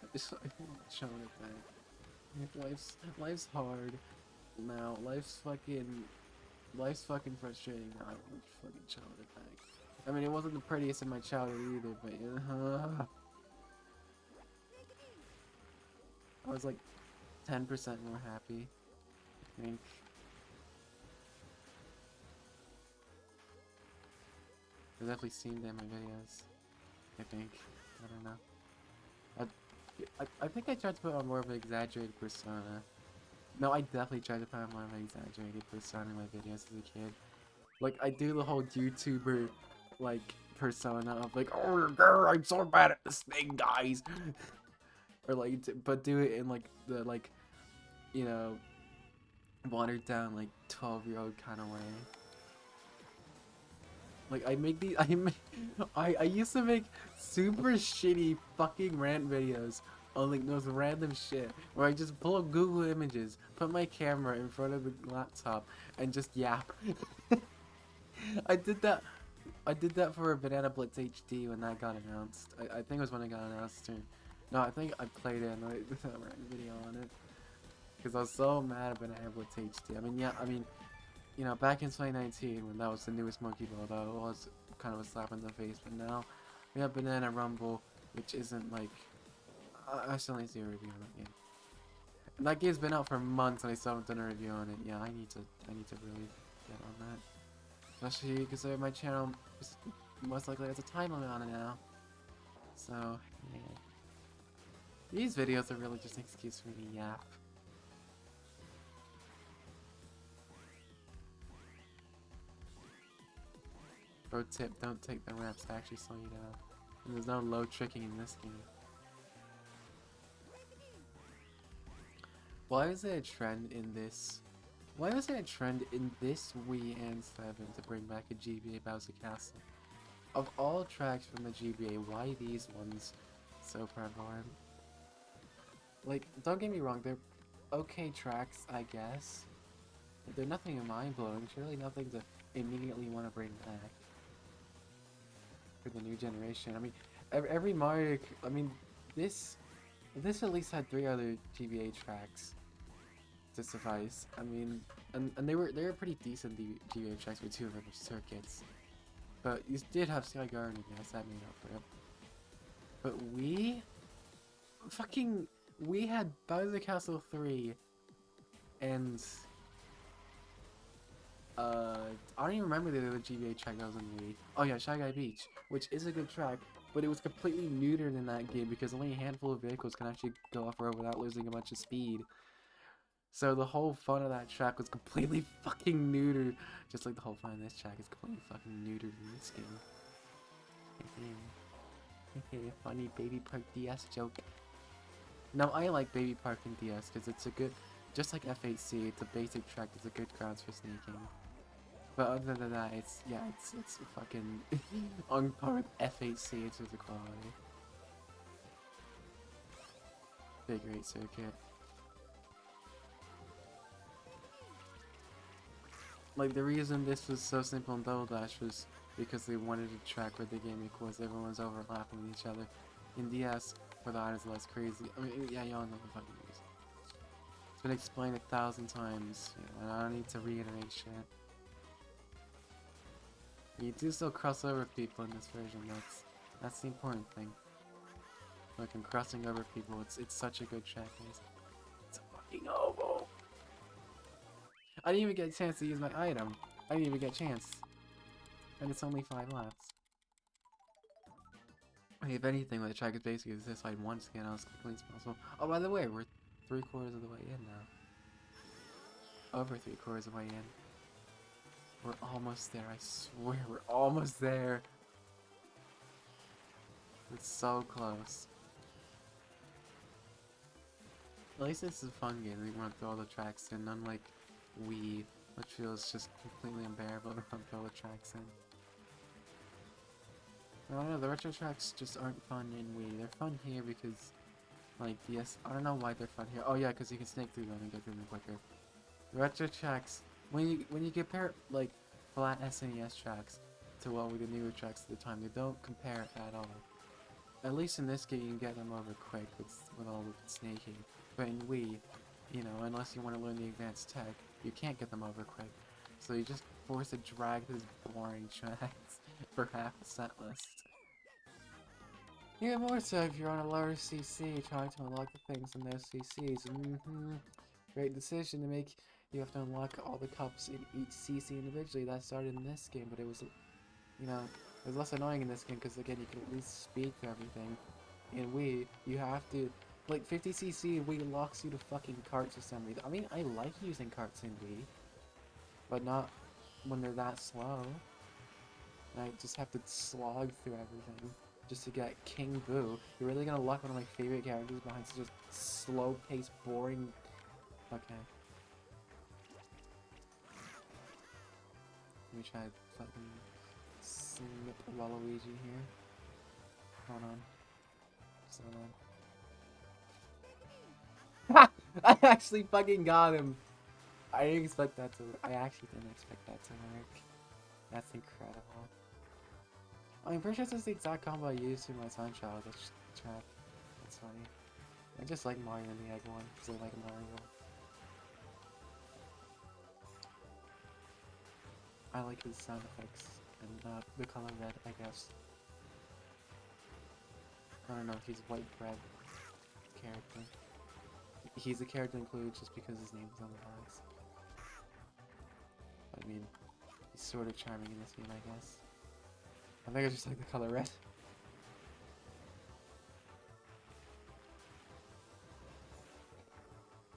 I want childhood back. Life's hard now. Life's fucking frustrating now. I want fucking childhood back. I mean, it wasn't the prettiest in my childhood either, but I was like 10% more happy, I think. I've definitely seen them in my videos, I think. I don't know. I think I tried to put on more of an exaggerated persona. No, I definitely tried to put on more of an exaggerated persona in my videos as a kid. Like, I do the whole YouTuber, like, persona of like, oh, girl, I'm so bad at this thing, guys! Or like, but do it in like, the, like, you know, watered down, like, 12-year-old kind of way. Like, I used to make super shitty fucking rant videos on like those random shit where I just pull up Google Images, put my camera in front of the laptop, and just yap. I did that for Banana Blitz HD when that got announced. I think it was when it got announced too. No, I think I played it and I did a random video on it. Because I was so mad at Banana Blitz HD. I mean, yeah, I mean, you know, back in 2019 when that was the newest Monkey Ball, that was kind of a slap in the face. But now we have Banana Rumble, which isn't like, I still need to do a review on that game. And that game's been out for months and I still haven't done a review on it. Yeah, I need to really get on that. Especially because my channel most likely has a time limit on it now. So, yeah. These videos are really just an excuse for me to yap. Pro tip, don't take the ramps to actually slow you down. And there's no low tricking in this game. Why is there a trend in this? Why was there a trend in this Wii and 7 to bring back a GBA Bowser Castle? Of all tracks from the GBA, why these ones so prevalent? Like, don't get me wrong, they're okay tracks, I guess. But they're nothing mind-blowing, surely nothing to immediately want to bring back for the new generation. I mean, every Mario, I mean, this at least had 3 other GBA tracks to suffice. I mean, and they were pretty decent GBA tracks with 2 of them circuits. But you did have Sky Garden, yes, that made up for it. But we had Bowser Castle 3 and I don't even remember the other GBA track that was on Wii. Oh yeah, Shy Guy Beach, which is a good track, but it was completely neutered in that game because only a handful of vehicles can actually go off-road without losing a bunch of speed. So the whole fun of that track was completely fucking neutered, just like the whole fun of this track is completely fucking neutered in this game. Funny Baby Park DS joke. No, I like Baby Park in DS because it's a good, just like F8C, it's a basic track, it's a good grounds for sneaking. But other than that, it's fucking on par with F8C in terms of quality. Big rate circuit. Like, the reason this was so simple in Double Dash was because they wanted a track where the game was everyone was overlapping with each other. In DS, where the items are less crazy. I mean, yeah, y'all know the fucking news. It's been explained 1,000 times, and I don't need to reiterate shit. You do still cross over people in this version, that's the important thing. Like, in crossing over people, it's such a good track, guys. It's a fucking oval! I didn't even get a chance to use my item. I didn't even get a chance. And it's only 5 laps. I mean, if anything, the track is basically this side once again, as quickly as possible. Oh, by the way, we're 3/4 of the way in now. Over 3/4 of the way in. We're almost there, I swear, we're almost there. It's so close. At least this is a fun game, we want to throw all the tracks in, unlike Wii, which feels just completely unbearable to throw the tracks in. I don't know, the retro tracks just aren't fun in Wii. They're fun here because, like, DS, I don't know why they're fun here. Oh yeah, because you can snake through them and get through them quicker. The retro tracks, when you compare, like, flat SNES tracks to what with the newer tracks at the time, they don't compare at all. At least in this game, you can get them over quick with all the snaking. But in Wii, you know, unless you want to learn the advanced tech, you can't get them over quick. So you just forced to drag these boring tracks for half a set list. Even more so if you're on a lower CC trying to unlock the things in those CCs. Great decision to make. You have to unlock all the cups in each CC individually. That started in this game, but it was, you know, it was less annoying in this game because again, you could at least speed through everything. In Wii, you have to, like 50cc Wii locks you to fucking carts for some reason. I mean, I like using carts in Wii, but not when they're that slow. I just have to slog through everything just to get King Boo. You're really gonna lock one of my favorite characters behind such a slow-paced, boring. Okay. Let me try to fucking snip Waluigi here. Hold on. Just hold on. I actually fucking got him! I didn't expect that to work. I actually didn't expect that to work. That's incredible. I'm pretty sure this is the exact combo I used in my Sunchild track. That's funny. I just like Mario and the Egg one, because I like Mario. I like his sound effects, and the color red, I guess. I don't know if he's white bread character. He's a character included just because his name's on the box. But I mean, he's sort of charming in this game, I guess. I think I just like the color red.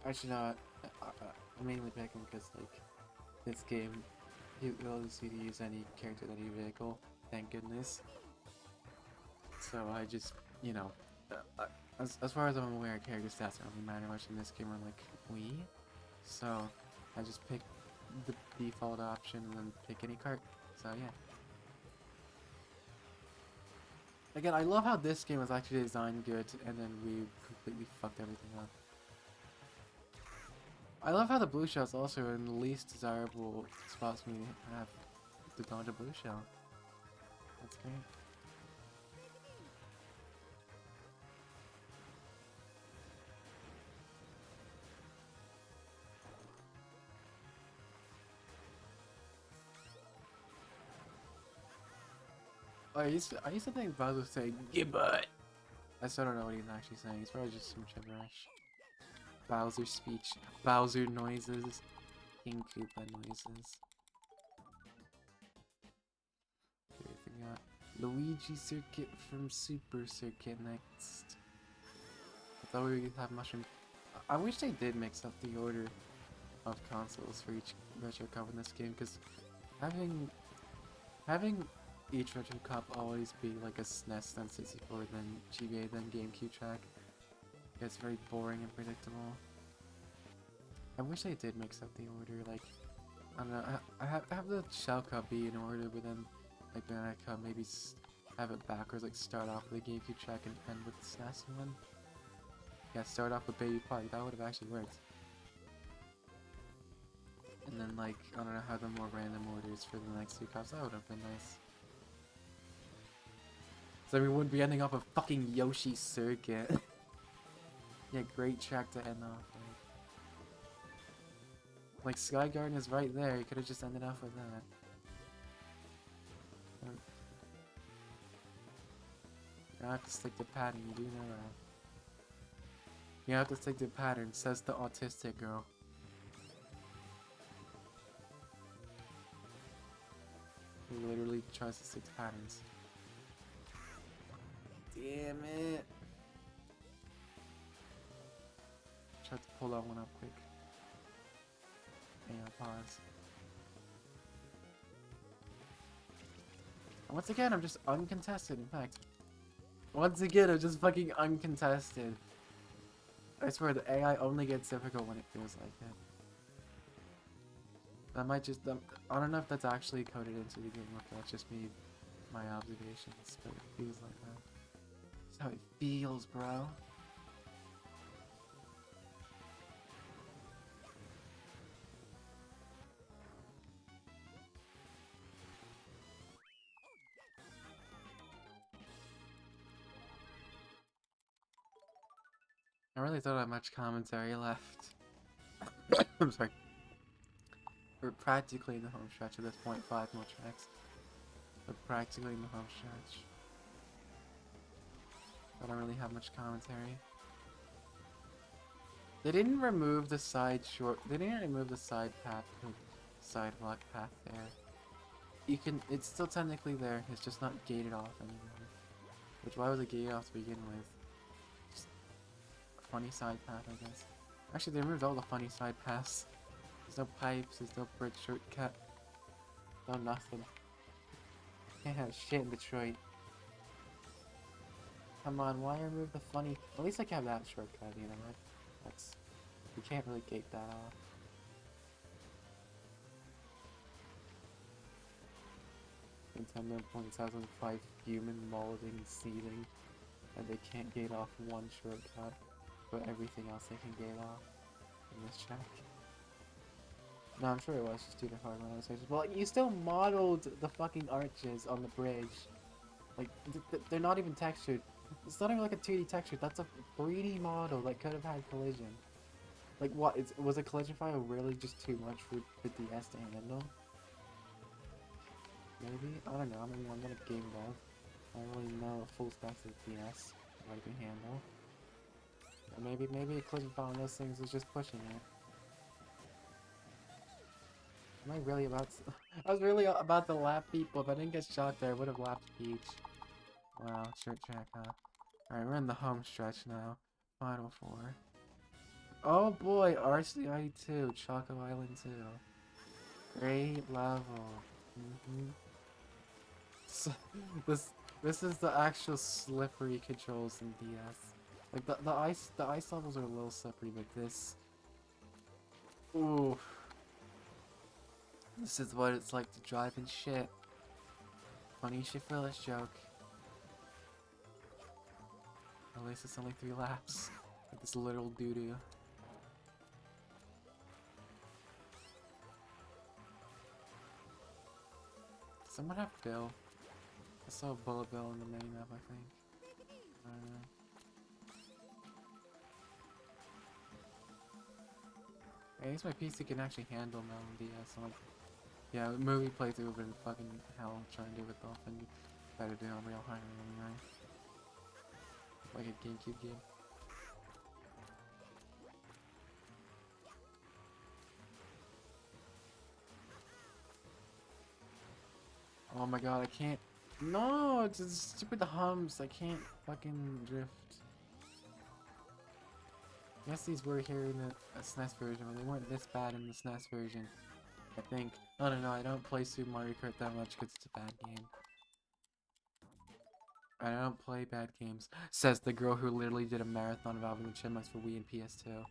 Actually, no, I mainly pick him because, like, this game, the ability to use any character in any vehicle, thank goodness. So I just, you know, as far as I'm aware, character stats don't really matter much in this game, unlike Wii. So I just pick the default option and then pick any cart. So yeah. Again, I love how this game was actually designed good, and then we completely fucked everything up. I love how the blue shell's also in the least desirable spots for me to have to dodge a blue shell. That's great. Oh, I used to think Bowser was saying, "Get butt." I still don't know what he's actually saying. He's probably just some gibberish. Bowser speech. Bowser noises. King Koopa noises. Okay, we got Luigi Circuit from Super Circuit next. I thought we would have Mushroom. I wish they did mix up the order of consoles for each Retro Cup in this game, because having each Retro Cup always be like a SNES, then 64, then GBA, then GameCube track gets very boring and predictable. I wish they did mix up the order, like, I don't know, I have the Shell Cup be in order, but then, like, Banana Cup, maybe have it backwards, like, start off with the GameCube track and end with the SNES one. Yeah, start off with Baby Park, that would have actually worked. And then, like, I don't know, have them more random orders for the next two cups, that would have been nice. So we wouldn't be ending up a fucking Yoshi Circuit. Yeah, great track to end off with. Like, Sky Garden is right there, you could have just ended off with that. You have to stick to pattern, you do know that. You have to stick to pattern, says the autistic girl. Who literally tries to stick to patterns. Damn it! Tried to pull that one up quick. And pause. Once again, I'm just uncontested, in fact. Once again, I'm just fucking uncontested. I swear, the AI only gets difficult when it feels like it. That might just... I don't know if that's actually coded into the game, or if that's just me, my observations, but it feels like that. That's how it feels, bro. I really don't have much commentary left. I'm sorry. We're practically in the home stretch at this point, 5 more tracks. We're practically in the home stretch. I don't really have much commentary. They didn't remove the side they didn't remove the side path, sidewalk path there. You can, it's still technically there, it's just not gated off anymore. Which, why was it gated off to begin with? Just a funny side path, I guess. Actually, they removed all the funny side paths. There's no pipes, there's no bridge shortcut. No nothing. Can't have shit in Detroit. Come on, why remove the funny... At least I can have that shortcut, you know, right? That's... You can't really gate that off. Nintendo points out some 5 human molding seeding, and they can't gate off one shortcut, but everything else they can gate off in this track. No, I'm sure it was just due to hard modelizations. Well, you still modeled the fucking arches on the bridge. Like, they're not even textured. It's not even like a 2D texture, that's a 3D model that could have had collision. Like, what? Was a collision file really just too much for the DS to handle? Maybe? I don't know, I'm not a game dev. I don't really know full specs of the DS, what it can handle. Or maybe a collision file on those things is just pushing it. Am I really about to... I was really about to lap people. If I didn't get shot there, I would have lapped Peach. Wow, short track, huh? Alright, we're in the home stretch now. Final 4. Oh boy, RCI 2, Choco Island 2. Great level. So, this is the actual slippery controls in DS. Like the ice levels are a little slippery, but this, ooh, this is what it's like to drive in shit. Funny you should feel this joke. At least it's only 3 laps. Like this literal doo-doo. Does someone have Bill? I saw Bullet Bill in the main map, I think. I don't know. I guess my PC can actually handle Melon DS. So like, yeah, movie playthrough would have been fucking hell trying to do it Dolphin. Better do it on real high anyway. Like a GameCube game. Oh my god, I can't. No, it's just stupid humps. I can't fucking drift. Yes, these were here in the SNES version, but they weren't this bad in the SNES version. I think. I don't know, I don't play Super Mario Kart that much because it's a bad game. I don't play bad games, says the girl who literally did a marathon of Alvin and the Chipmunks for Wii and PS2.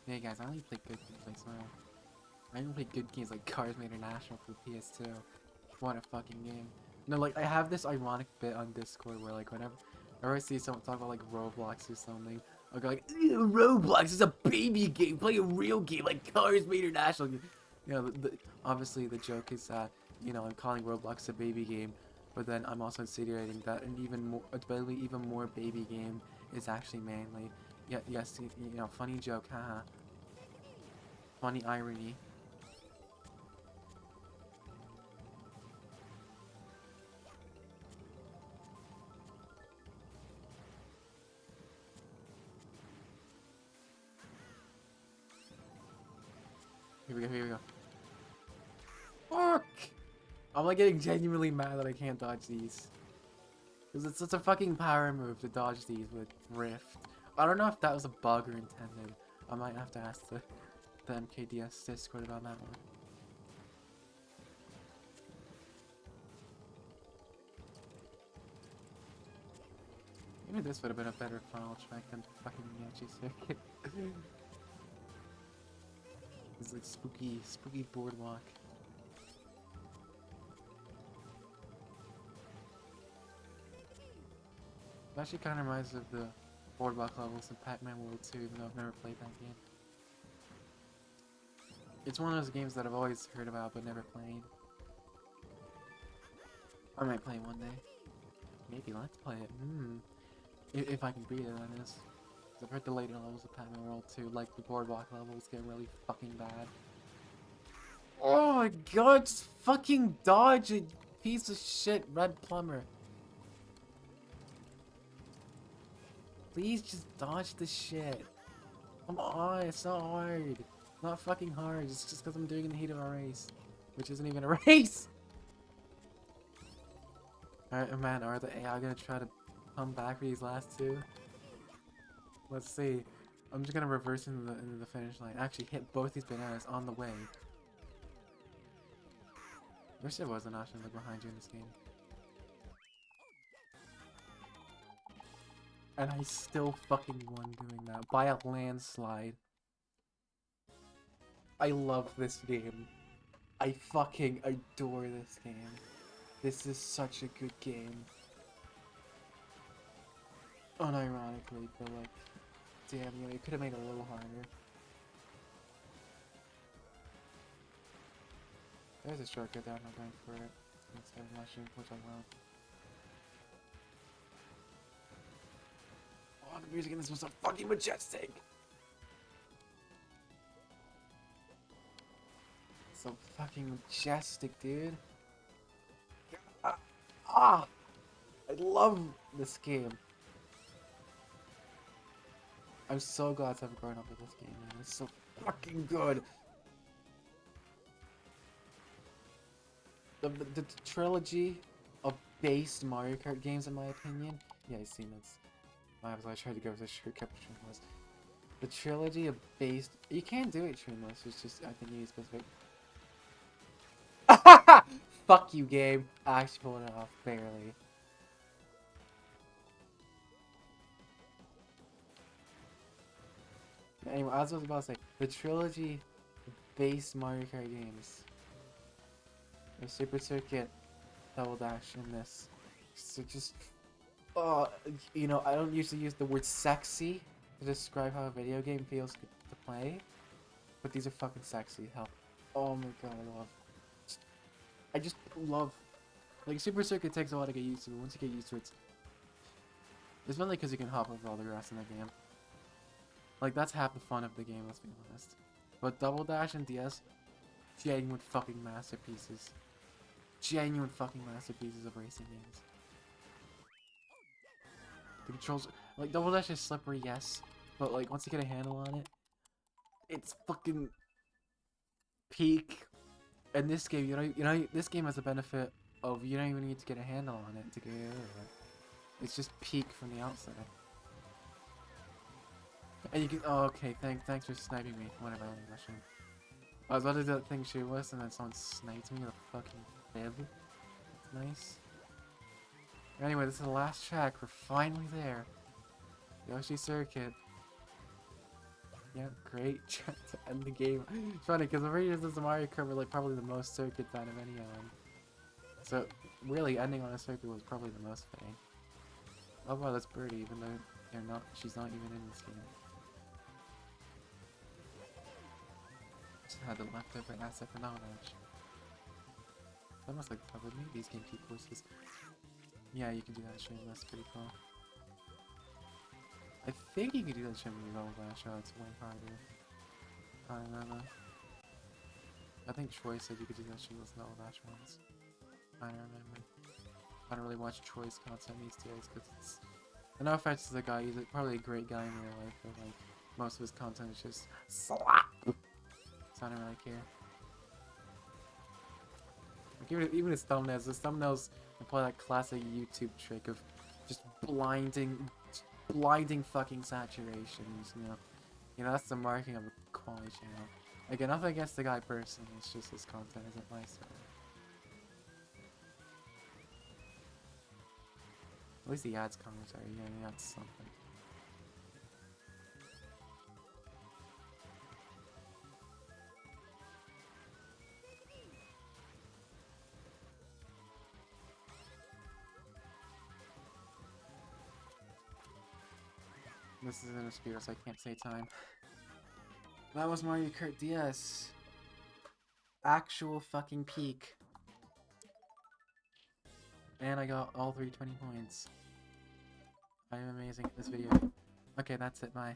Hey guys, I only play good games like Smile. I only play good games like Cars International for PS2. What a fucking game. No, like, I have this ironic bit on Discord where, like, whenever I see someone talk about, like, Roblox or something, I'll go like, "Ew, Roblox is a baby game, play a real game like Cars International." You know, obviously the joke is that, you know, I'm calling Roblox a baby game, but then I'm also insinuating that an even more baby game is actually manly. Yeah, yes, you know, funny joke, haha. Funny irony. Here we go, here we go. Fuck! I'm like getting genuinely mad that I can't dodge these. Because it's such a fucking power move to dodge these with Rift. I don't know if that was a bug or intended. I might have to ask the MKDS Discord about that one. Maybe this would have been a better final track than fucking Yachi Circuit. It's like spooky boardwalk. It actually kind of reminds me of the boardwalk levels in Pac-Man World 2, even though I've never played that game. It's one of those games that I've always heard about but never played. I might play one day. Maybe let's play it. If I can beat it, that is. I've heard the later levels of Pac-Man World 2, like the boardwalk levels, get really fucking bad. Oh my god, just fucking dodge it, piece of shit, red plumber. Please just dodge the shit. Come on, it's not hard. Not fucking hard, it's just because I'm doing it in the heat of a race. Which isn't even a race! Alright, man, are the AI gonna try to come back for these last two? Let's see. I'm just gonna reverse into the finish line. Actually, hit both these bananas on the way. Wish there was an option to look behind you in this game. And I still fucking won doing that by a landslide. I love this game. I fucking adore this game. This is such a good game. Unironically, but like, damn, you know, you could have made it a little harder. There's a shortcut that I'm not going for it. Instead of mushroom, which I will. Oh, the music in this was so fucking majestic! So fucking majestic, dude. Ah! I love this game. I'm so glad to have grown up with this game, man. It's so fucking good. The trilogy of based Mario Kart games, in my opinion. Yeah, I seen this. I tried to go with the shortcut streamless. The trilogy of based. You can't do it streamless. It's just I think you need specific. Fuck you, game. I actually pulled it off barely. Anyway, I was about to say the trilogy based Mario Kart games. The Super Circuit, Double Dash, and this. So just, you know, I don't usually use the word sexy to describe how a video game feels to play, but these are fucking sexy. Hell, oh my god, I just love. Like Super Circuit takes a while to get used to, but once you get used to it, it's mainly because you can hop over all the rest in the game. Like that's half the fun of the game, let's be honest. But Double Dash and DS, genuine fucking masterpieces. Genuine fucking masterpieces of racing games. The controls, like Double Dash is slippery, yes, but like once you get a handle on it, it's fucking peak. And this game, you know, this game has the benefit of you don't even need to get a handle on it to get over it. It's just peak from the outset. And you can, oh, okay, thanks for sniping me whenever I'm rushing. I was about to do that thing shootless and then someone sniped me with a fucking bib. That's nice. Anyway, this is the last track. We're finally there. Yoshi Circuit. Yeah, great track to end the game. It's funny because the videos of Mario Kart were like probably the most circuits out of any of them. So really, ending on a circuit was probably the most fitting. Oh wow, that's Birdie, even though she's not even in this game. Just had the leftover asset for knowledge. Almost like covered me these GameCube courses. Yeah, you can do that stream. That's pretty cool. I think you can do that stream with Double Dash. Oh, it's way harder. I don't know. I think Troy said you could do that stream with Double Dash once. I don't remember. I don't really watch Troy's content these days because it's. No offense to the guy, he's probably a great guy in real life, but like most of his content is just slap. So I don't really care. Like even his thumbnails apply that classic YouTube trick of just blinding fucking saturations. You know that's the marking of a quality channel. Again, nothing against the guy personally. It's just his content isn't my style. At least he adds commentary. Yeah, that's something. This is in a speeder, so I can't say time. That was Mario Kart DS. Actual fucking peak. And I got all 320 points. I am amazing at this video. Okay, that's it, bye.